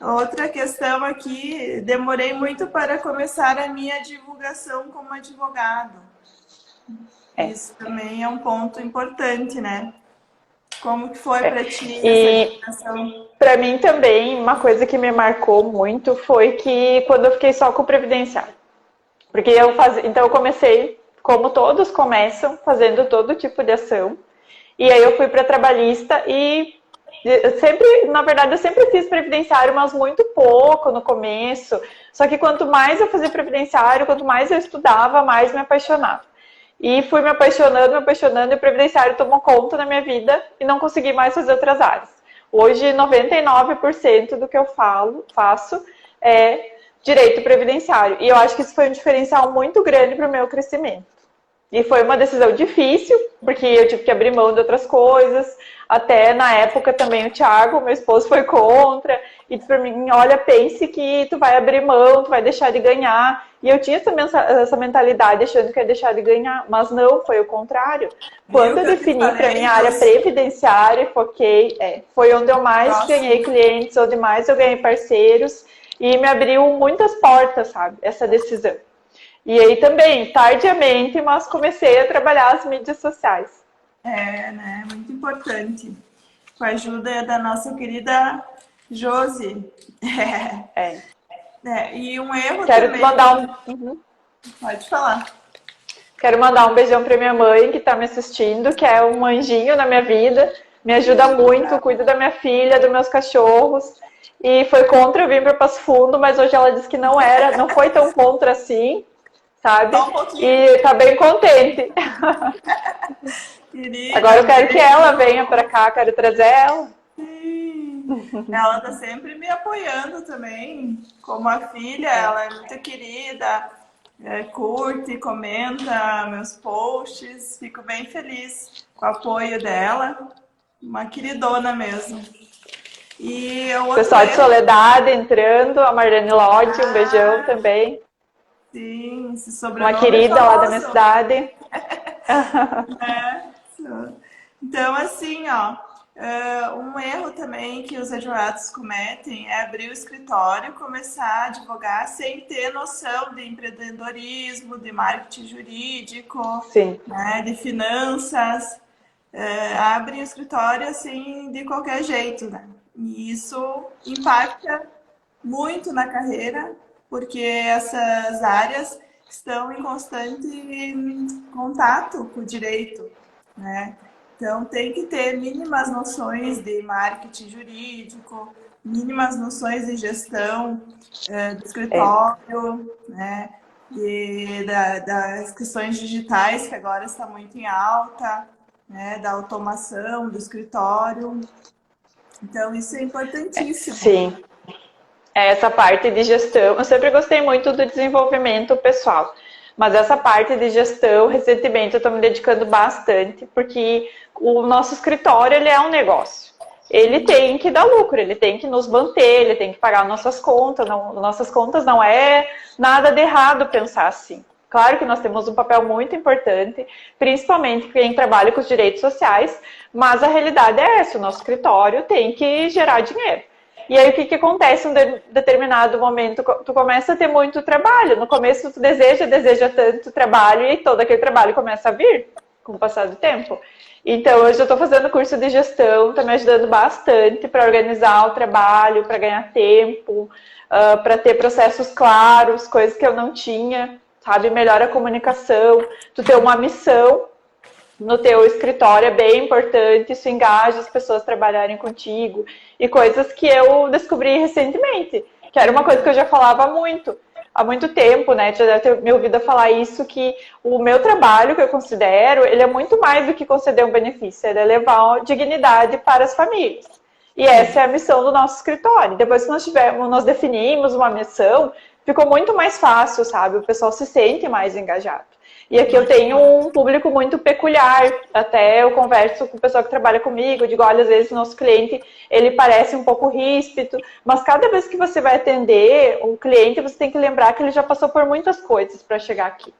Speaker 1: Outra questão aqui, demorei muito para começar a minha divulgação como advogado. Isso também é um ponto importante, né? Como que foi para ti essa divulgação?
Speaker 2: Para mim também, uma coisa que me marcou muito foi que quando eu fiquei só com o previdenciário. Porque então eu comecei, como todos começam, fazendo todo tipo de ação. E aí eu fui para trabalhista e na verdade, eu sempre fiz previdenciário, mas muito pouco no começo. Só que quanto mais eu fazia previdenciário, quanto mais eu estudava, mais me apaixonava. E fui me apaixonando, e o previdenciário tomou conta da minha vida e não consegui mais fazer outras áreas. Hoje, 99% do que eu faço é direito previdenciário. E eu acho que isso foi um diferencial muito grande para o meu crescimento. E foi uma decisão difícil, porque eu tive que abrir mão de outras coisas. Até na época também o Thiago, meu esposo, foi contra. E para mim, olha, pense que tu vai abrir mão, tu vai deixar de ganhar. E eu tinha essa mentalidade, achando que ia deixar de ganhar. Mas não, foi o contrário. Quando eu defini para minha área previdenciária e foquei, foi onde eu mais ganhei clientes, onde mais eu ganhei parceiros. E me abriu muitas portas, sabe, essa decisão. E aí também, tardiamente, mas comecei a trabalhar as mídias sociais.
Speaker 1: Né? Muito importante. Com a ajuda da nossa querida Josi. E um erro
Speaker 2: Quero
Speaker 1: também...
Speaker 2: mandar
Speaker 1: Pode falar.
Speaker 2: Quero mandar um beijão para minha mãe, que está me assistindo, que é um anjinho na minha vida. Me ajuda muito, cuida da minha filha, dos meus cachorros. E foi contra eu vir para Passo Fundo, mas hoje ela disse que não foi tão contra assim. Sabe? E tá bem contente.
Speaker 1: Querida,
Speaker 2: agora eu quero que ela venha pra cá, quero trazer ela.
Speaker 1: Sim. Ela tá sempre me apoiando também, como a filha, ela é muito querida, curte, comenta meus posts, fico bem feliz com o apoio dela, uma queridona mesmo. E o
Speaker 2: pessoal de Soledade entrando, a Marlene Lodge, um beijão também.
Speaker 1: Sim, esse sobrenome
Speaker 2: uma querida lá da minha cidade.
Speaker 1: Então, assim, um erro também que os advogados cometem é abrir o escritório, começar a advogar sem ter noção de empreendedorismo, de marketing jurídico, né, de finanças. Abrem o escritório assim de qualquer jeito, né? E isso impacta muito na carreira, porque essas áreas estão em constante contato com o direito, né? Então, tem que ter mínimas noções de marketing jurídico, mínimas noções de gestão do escritório, né? Das questões digitais, que agora está muito em alta, né? Da automação do escritório. Então, isso é importantíssimo.
Speaker 2: Sim. Essa parte de gestão, eu sempre gostei muito do desenvolvimento pessoal, mas essa parte de gestão, recentemente eu estou me dedicando bastante, porque o nosso escritório, ele é um negócio. Ele tem que dar lucro, ele tem que nos manter, ele tem que pagar nossas contas. Nossas contas não é nada de errado pensar assim. Claro que nós temos um papel muito importante, principalmente quem trabalha com os direitos sociais, mas a realidade é essa, o nosso escritório tem que gerar dinheiro. E aí o que acontece em um determinado momento? Tu começa a ter muito trabalho. No começo tu deseja tanto trabalho e todo aquele trabalho começa a vir com o passar do tempo. Então hoje eu estou fazendo curso de gestão, está me ajudando bastante para organizar o trabalho, para ganhar tempo, para ter processos claros, coisas que eu não tinha, sabe? Melhora a comunicação, tu ter uma missão no teu escritório é bem importante, isso engaja as pessoas a trabalharem contigo. E coisas que eu descobri recentemente, que era uma coisa que eu já falava há muito tempo, né? Já deve ter me ouvido falar isso, que o meu trabalho, que eu considero, ele é muito mais do que conceder um benefício, ele é levar dignidade para as famílias. E essa é a missão do nosso escritório. Depois que nós definimos uma missão, ficou muito mais fácil, sabe? O pessoal se sente mais engajado. E aqui eu tenho um público muito peculiar, até eu converso com o pessoal que trabalha comigo, digo, olha, às vezes o nosso cliente, ele parece um pouco ríspido, mas cada vez que você vai atender o cliente, você tem que lembrar que ele já passou por muitas coisas para chegar aqui.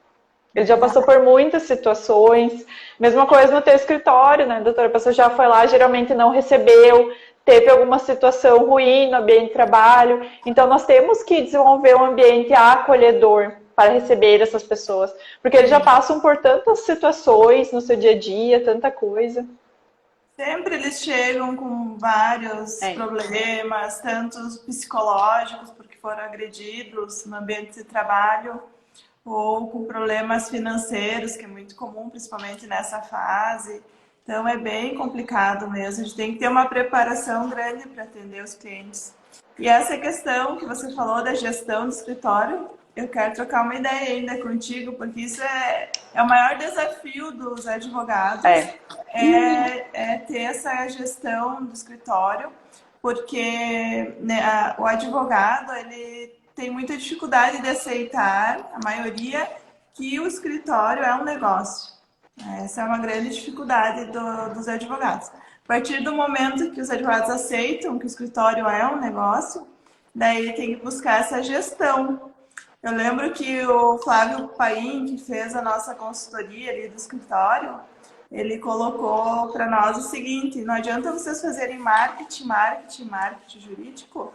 Speaker 2: Ele já passou por muitas situações, mesma coisa no teu escritório, né, doutora? A pessoa já foi lá, geralmente não recebeu, teve alguma situação ruim no ambiente de trabalho, então nós temos que desenvolver um ambiente acolhedor para receber essas pessoas, porque eles já passam por tantas situações no seu dia a dia, tanta coisa.
Speaker 1: Sempre eles chegam com vários problemas, tantos psicológicos, porque foram agredidos no ambiente de trabalho, ou com problemas financeiros, que é muito comum, principalmente nessa fase. Então é bem complicado mesmo, a gente tem que ter uma preparação grande para atender os clientes. E essa questão que você falou da gestão do escritório, eu quero trocar uma ideia ainda contigo, porque isso é o maior desafio dos advogados, é ter essa gestão do escritório. porque né, o advogado ele tem muita dificuldade de aceitar, a maioria, que o escritório é um negócio. Essa é uma grande dificuldade dos advogados. A partir do momento que os advogados aceitam que o escritório é um negócio, daí tem que buscar essa gestão. Eu lembro que o Flávio Paim, que fez a nossa consultoria ali do escritório, ele colocou para nós o seguinte: não adianta vocês fazerem marketing jurídico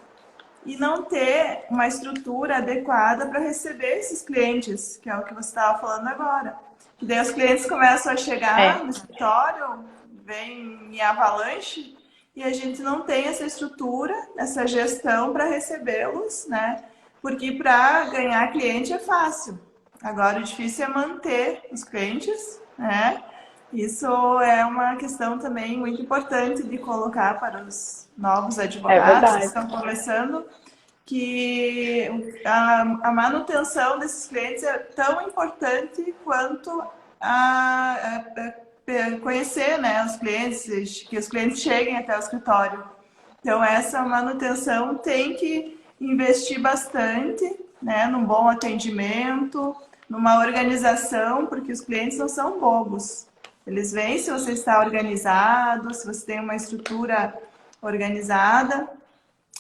Speaker 1: e não ter uma estrutura adequada para receber esses clientes, que é o que você estava falando agora. E daí os clientes começam a chegar no escritório, vem em avalanche, e a gente não tem essa estrutura, essa gestão para recebê-los, né? Porque para ganhar cliente é fácil. Agora o difícil é manter os clientes, né? Isso é uma questão também muito importante de colocar para os novos advogados que estão começando, que a manutenção desses clientes é tão importante quanto a conhecer, né, os clientes, que os clientes cheguem até o escritório. Então, essa manutenção tem que investir bastante, né, num bom atendimento, numa organização, porque os clientes não são bobos. Eles veem se você está organizado, se você tem uma estrutura organizada.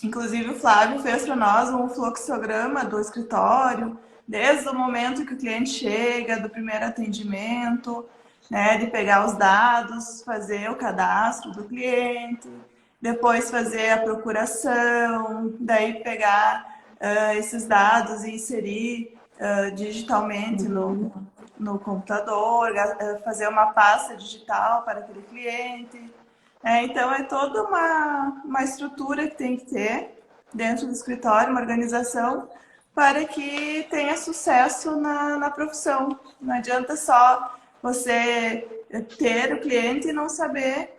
Speaker 1: Inclusive, o Flávio fez para nós um fluxograma do escritório, desde o momento que o cliente chega, do primeiro atendimento, né, de pegar os dados, fazer o cadastro do cliente, depois fazer a procuração, daí pegar esses dados e inserir digitalmente no computador, fazer uma pasta digital para aquele cliente. Então, é toda uma estrutura que tem que ter dentro do escritório, uma organização, para que tenha sucesso na profissão. Não adianta só você ter o cliente e não saber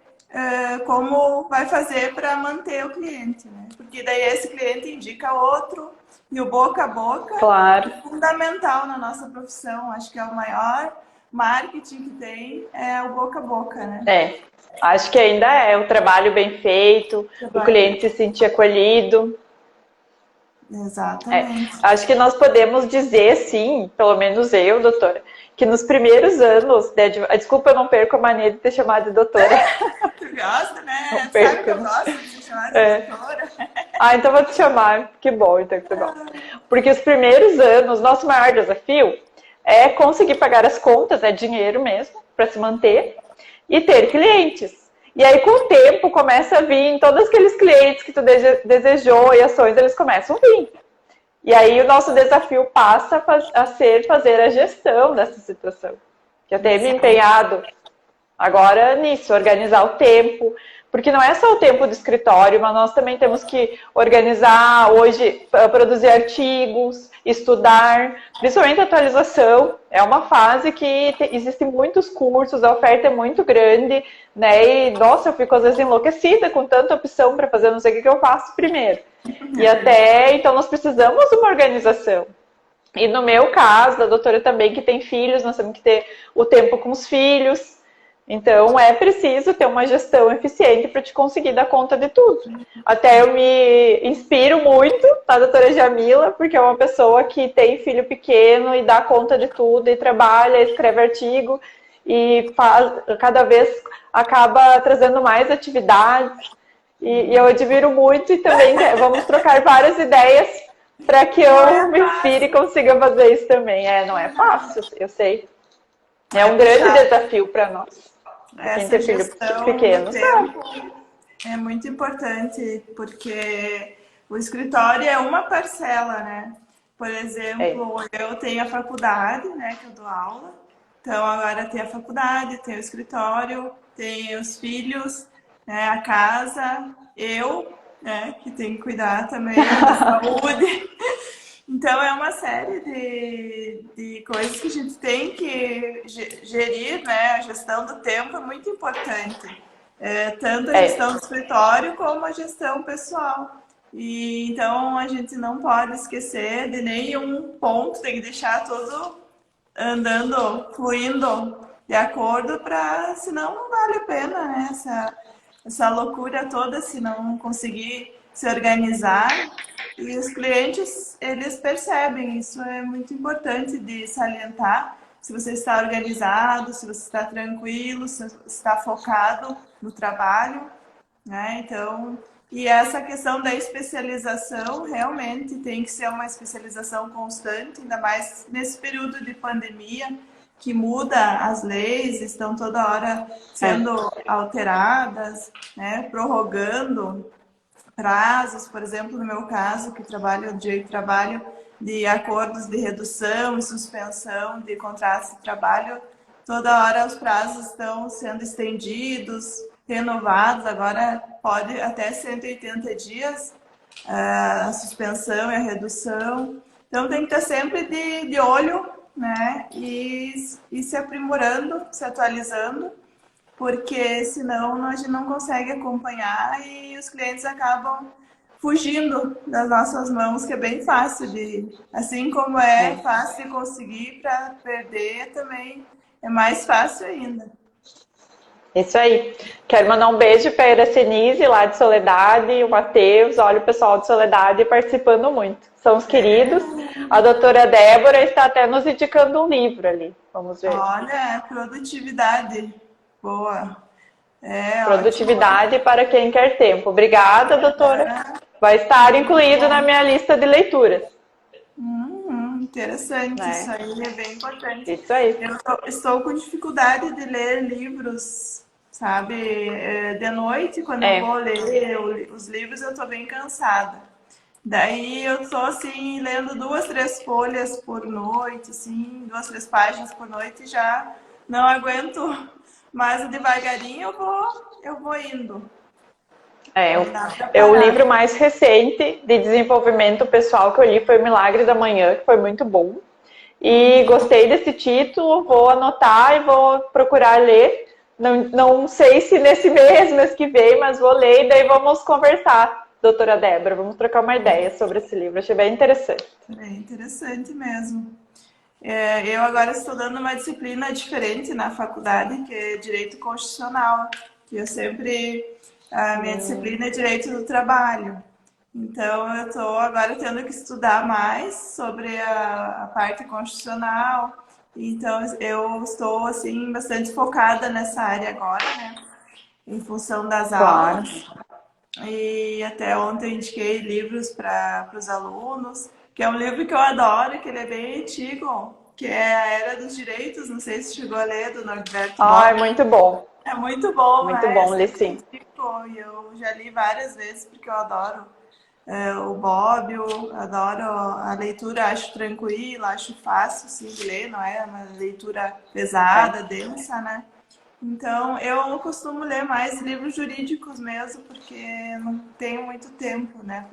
Speaker 1: como vai fazer para manter o cliente, né? Porque daí esse cliente indica outro, e o boca a boca é fundamental na nossa profissão. Acho que é o maior marketing que tem, é o boca a boca, né?
Speaker 2: Acho que ainda é o trabalho bem feito, o cliente se sentir acolhido.
Speaker 1: Exatamente.
Speaker 2: Acho que nós podemos dizer, sim, pelo menos eu, doutora, que nos primeiros anos, desculpa, eu não perco a mania de ter chamado de doutora.
Speaker 1: Tu gosta, né?
Speaker 2: Não
Speaker 1: Sabe
Speaker 2: perco.
Speaker 1: que eu gosto de ser chamada de doutora?
Speaker 2: Então vou te chamar. Que bom, então, que bom. Porque os primeiros anos, nosso maior desafio é conseguir pagar as contas, é dinheiro mesmo, para se manter, e ter clientes. E aí, com o tempo, começa a vir todos aqueles clientes que tu desejou e ações, eles começam a vir. E aí, o nosso desafio passa a ser fazer a gestão dessa situação. Que eu tenho me empenhado agora nisso, organizar o tempo. Porque não é só o tempo do escritório, mas nós também temos que organizar hoje, produzir artigos, estudar, principalmente a atualização. É uma fase que existem muitos cursos, a oferta é muito grande, né? E, nossa, eu fico às vezes enlouquecida com tanta opção para fazer, não sei o que eu faço primeiro. E então nós precisamos de uma organização. E no meu caso, a doutora também que tem filhos, nós temos que ter o tempo com os filhos. Então, é preciso ter uma gestão eficiente para te conseguir dar conta de tudo. Até eu me inspiro muito na doutora Jamila, porque é uma pessoa que tem filho pequeno e dá conta de tudo, e trabalha, escreve artigo, e cada vez acaba trazendo mais atividades. E eu admiro muito, e também vamos trocar várias ideias para que eu me inspire e consiga fazer isso também. Não é fácil, eu sei. É um grande desafio para nós.
Speaker 1: Essa gestão do tempo é muito importante, porque o escritório é uma parcela, né? Por exemplo, eu tenho a faculdade, né, que eu dou aula. Então, agora tem a faculdade, tem o escritório, tem os filhos, né, a casa, eu, né, que tenho que cuidar também da saúde. Então, é uma série de coisas que a gente tem que gerir, né? A gestão do tempo é muito importante. Tanto a gestão do escritório como a gestão pessoal. E, então, a gente não pode esquecer de nenhum ponto, tem que deixar tudo andando, fluindo de acordo, senão não vale a pena, né? essa loucura toda se não conseguir se organizar. E os clientes, eles percebem, isso é muito importante de salientar. Se você está organizado, se você está tranquilo, se você está focado no trabalho, né? Então, e essa questão da especialização realmente tem que ser uma especialização constante, ainda mais nesse período de pandemia, que muda as leis, estão toda hora sendo alteradas, né? Prorrogando prazos, por exemplo, no meu caso, que trabalho de trabalho de acordos de redução e suspensão de contratos de trabalho, toda hora os prazos estão sendo estendidos, renovados, agora pode até 180 dias a suspensão e a redução. Então tem que estar sempre de olho, né? E se aprimorando, se atualizando, porque senão a gente não consegue acompanhar e os clientes acabam fugindo das nossas mãos, que é bem fácil de, assim como é fácil de conseguir, para perder também é mais fácil ainda.
Speaker 2: Isso aí. Quero mandar um beijo para a Iracenise, lá de Soledade, o Matheus, olha o pessoal de Soledade participando muito. São os queridos. A doutora Débora está até nos indicando um livro ali. Vamos ver.
Speaker 1: Olha, produtividade. Boa.
Speaker 2: Produtividade ótimo. Para quem quer tempo. Obrigada, doutora. Vai estar incluído na minha lista de leituras.
Speaker 1: Interessante, isso aí é bem importante.
Speaker 2: Isso aí.
Speaker 1: Eu estou com dificuldade de ler livros, sabe, de noite, quando eu vou ler os livros, eu estou bem cansada. Daí eu estou, assim, lendo 2, 3 folhas por noite, assim, 2, 3 páginas por noite, já não aguento mais, devagarinho eu vou indo.
Speaker 2: O livro mais recente de desenvolvimento pessoal que eu li foi O Milagre da Manhã, que foi muito bom. E gostei desse título, vou anotar e vou procurar ler. Não sei se nesse mês que vem, mas vou ler e daí vamos conversar, doutora Débora. Vamos trocar uma ideia sobre esse livro. Achei bem interessante.
Speaker 1: Bem interessante mesmo. Eu agora estou dando uma disciplina diferente na faculdade, que é Direito Constitucional, que eu sempre... A minha disciplina é Direito do Trabalho. Então, eu estou agora tendo que estudar mais sobre a parte constitucional. Então, eu estou, assim, bastante focada nessa área agora, né? Em função das aulas. E até ontem eu indiquei livros para os alunos, que é um livro que eu adoro, que ele é bem antigo, que é A Era dos Direitos. Não sei se chegou a ler, do Norberto Bobbio.
Speaker 2: É muito bom.
Speaker 1: É muito bom,
Speaker 2: muito bom, li sim.
Speaker 1: E eu já li várias vezes, porque eu adoro o Bobbio, adoro a leitura, acho tranquila, acho fácil sim, de ler, não é uma leitura pesada, densa, né? Então, eu costumo ler mais livros jurídicos mesmo, porque não tenho muito tempo, né?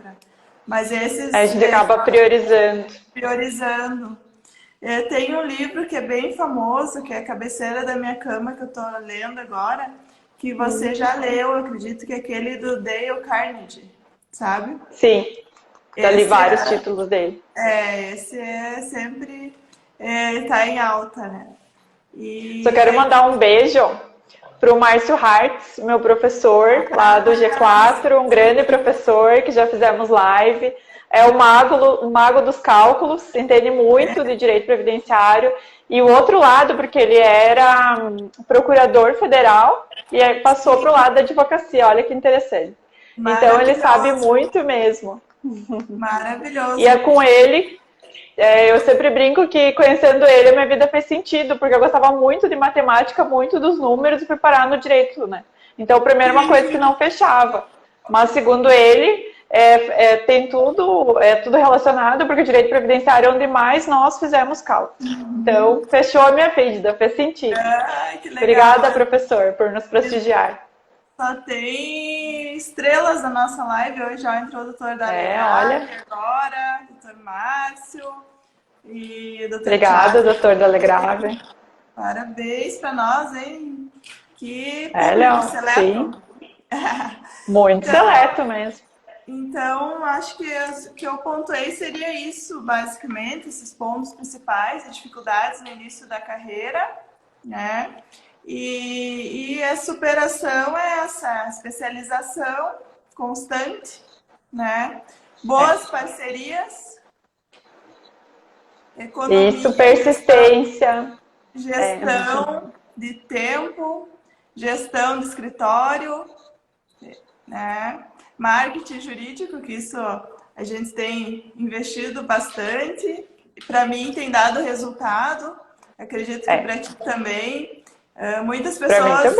Speaker 1: Mas esses...
Speaker 2: A gente acaba priorizando.
Speaker 1: Tem um livro que é bem famoso, que é A Cabeceira da Minha Cama, que eu estou lendo agora, que você já leu, eu acredito que é aquele do Dale Carnegie, sabe?
Speaker 2: Sim, já li vários títulos dele.
Speaker 1: Esse é sempre... tá em alta, né?
Speaker 2: Só quero mandar um beijo para o Márcio Hartz, meu professor lá do G4, um grande professor que já fizemos live. É o mago dos cálculos, entende muito de direito previdenciário. E o outro lado, porque ele era procurador federal e aí passou para o lado da advocacia. Olha que interessante. Então ele sabe muito mesmo.
Speaker 1: Maravilhoso.
Speaker 2: E é com ele, eu sempre brinco que conhecendo ele a minha vida fez sentido, porque eu gostava muito de matemática, muito dos números e fui parar no direito, né? Então, primeiro, uma coisa que não fechava. Mas, segundo ele, tem tudo relacionado, porque o direito previdenciário é onde mais nós fizemos cálculo. Então, fechou a minha vida, fez sentido.
Speaker 1: Que legal.
Speaker 2: Obrigada, professor, por nos prestigiar.
Speaker 1: Só tem estrelas na nossa live. Hoje já entrou o doutor Dalegrave,
Speaker 2: olha.
Speaker 1: Agora, doutor Márcio e o doutor
Speaker 2: Obrigada,
Speaker 1: Thiago.
Speaker 2: doutor Dalegrave.
Speaker 1: Parabéns para nós, hein? Que
Speaker 2: seleto. Sim. Muito seleto mesmo.
Speaker 1: Então, acho que eu pontuei seria isso, basicamente, esses pontos principais, as dificuldades no início da carreira, né? E a superação é essa especialização constante, né? Boas parcerias, economia,
Speaker 2: Isso, persistência.
Speaker 1: gestão de tempo, gestão de escritório, né? Marketing jurídico, que isso a gente tem investido bastante. Para mim tem dado resultado. Acredito que para ti também. Muitas pessoas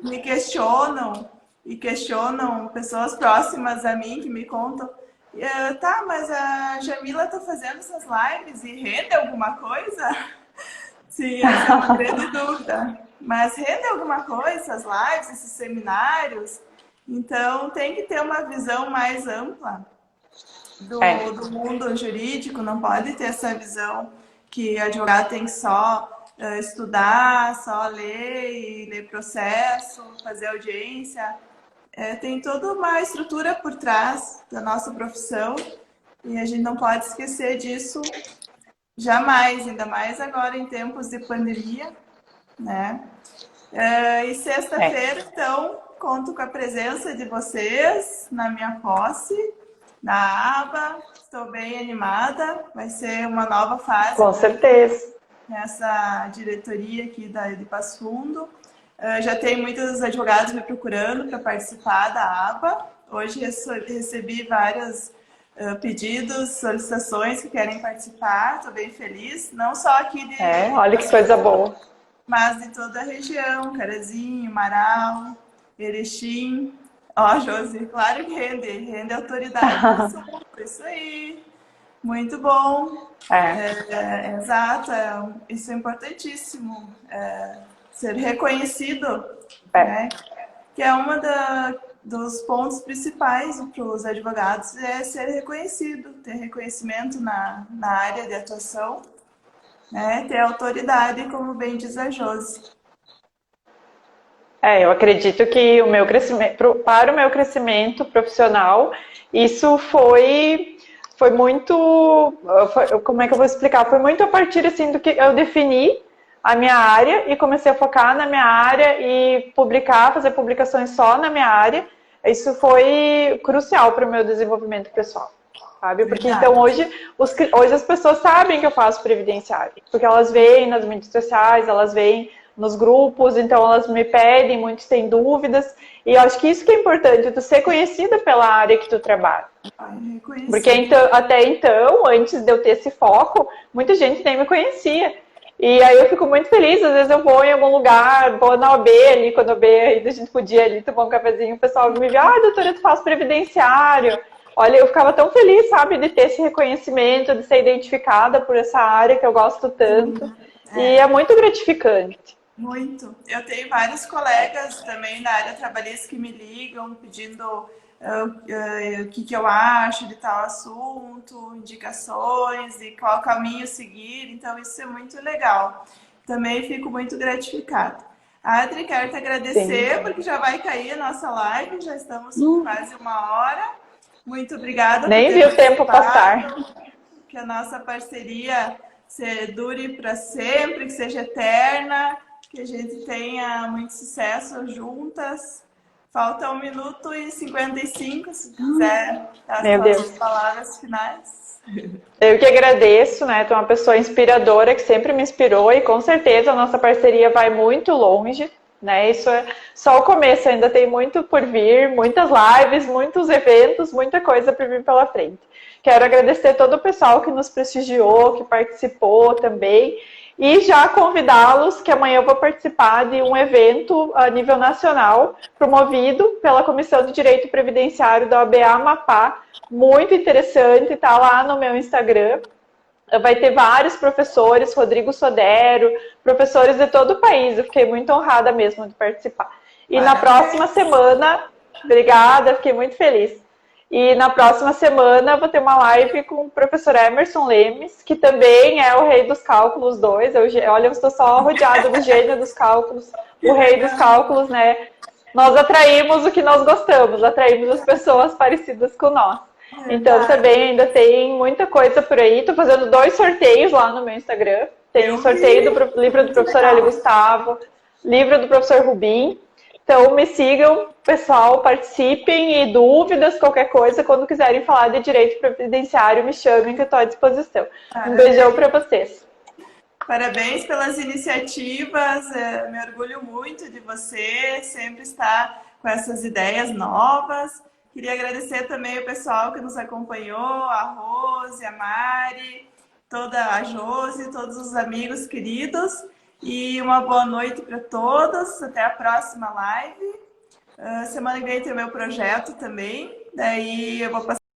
Speaker 1: me questionam e questionam pessoas próximas a mim que me contam. Tá, mas a Jamila tá fazendo essas lives e rende alguma coisa? Sim, essa é uma grande dúvida. Mas rende alguma coisa essas lives, esses seminários? Então, tem que ter uma visão mais ampla do mundo jurídico. Não pode ter essa visão que advogado tem que só estudar, só ler e ler processo, fazer audiência. Tem toda uma estrutura por trás da nossa profissão e a gente não pode esquecer disso jamais, ainda mais agora em tempos de pandemia, né? E sexta-feira, então, conto com a presença de vocês na minha posse, na aba. Estou bem animada, vai ser uma nova fase.
Speaker 2: Com certeza.
Speaker 1: Nessa diretoria aqui de Passo Fundo. Já tem muitos advogados me procurando para participar da aba. Hoje recebi vários pedidos, solicitações que querem participar. Estou bem feliz. Não só aqui de...
Speaker 2: olha que coisa boa.
Speaker 1: Mas de toda a região. Carazinho, Marau, Erechim. Ó, Josi, claro que rende autoridade. Isso aí. Muito bom. Exato. Isso é importantíssimo. Ser reconhecido, né? Que é uma dos pontos principais para os advogados, é ser reconhecido, ter reconhecimento na área de atuação, né? Ter autoridade, como bem diz a Josi.
Speaker 2: Eu acredito que para o meu crescimento profissional, isso foi muito, como é que eu vou explicar? Foi muito a partir assim do que eu defini a minha área e comecei a focar na minha área e fazer publicações só na minha área. Isso foi crucial para o meu desenvolvimento pessoal, sabe? Porque então hoje as pessoas sabem que eu faço previdenciário, porque elas veem nas mídias sociais, elas veem nos grupos, então elas me pedem, muitos têm dúvidas, e eu acho que isso que é importante, tu ser conhecida pela área que tu trabalha. Porque até então, antes de eu ter esse foco, muita gente nem me conhecia. E aí eu fico muito feliz, às vezes eu vou em algum lugar, vou na OAB ali, quando a OAB ainda a gente podia ali tomar um cafezinho, o pessoal me vê, doutora, tu faz previdenciário. Olha, eu ficava tão feliz, sabe, de ter esse reconhecimento, de ser identificada por essa área que eu gosto tanto. E é muito gratificante.
Speaker 1: Muito. Eu tenho vários colegas também da área trabalhista que me ligam pedindo o que eu acho de tal assunto, indicações e qual caminho seguir. Então, isso é muito legal. Também fico muito gratificada. Adri, quero te agradecer, porque já vai cair a nossa live, já estamos com quase 1 hora. Muito obrigada.
Speaker 2: Nem vi o tempo passar.
Speaker 1: Que a nossa parceria dure para sempre, que seja eterna, que a gente tenha muito sucesso juntas. Falta 1 minuto e 55, se quiser as palavras finais.
Speaker 2: Eu que agradeço, né? Tu é uma pessoa inspiradora que sempre me inspirou e com certeza a nossa parceria vai muito longe, né? Isso é só o começo, ainda tem muito por vir, muitas lives, muitos eventos, muita coisa por vir pela frente. Quero agradecer todo o pessoal que nos prestigiou, que participou também. E já convidá-los que amanhã eu vou participar de um evento a nível nacional, promovido pela Comissão de Direito Previdenciário da OAB Amapá. Muito interessante, está lá no meu Instagram. Vai ter vários professores, Rodrigo Sodero, professores de todo o país. Eu fiquei muito honrada mesmo de participar. E na próxima semana, obrigada, fiquei muito feliz. E na próxima semana vou ter uma live com o professor Emerson Lemes, que também é o rei dos cálculos 2. Olha, eu estou só rodeada do gênio dos cálculos, o rei dos cálculos, né? Nós atraímos o que nós gostamos, atraímos as pessoas parecidas com nós. Então também ainda tem muita coisa por aí. Estou fazendo 2 sorteios lá no meu Instagram. Tem um sorteio do livro do professor Hélio Gustavo, livro do professor Rubim. Então me sigam, pessoal, participem e dúvidas, qualquer coisa, quando quiserem falar de direito previdenciário, me chamem que eu estou à disposição. Um beijão para vocês.
Speaker 1: Parabéns pelas iniciativas, me orgulho muito de você, sempre estar com essas ideias novas. Queria agradecer também o pessoal que nos acompanhou, a Rose, a Mari, toda a Josi, todos os amigos queridos. E uma boa noite para todos, até a próxima live. Semana que vem tem o meu projeto também, daí eu vou passar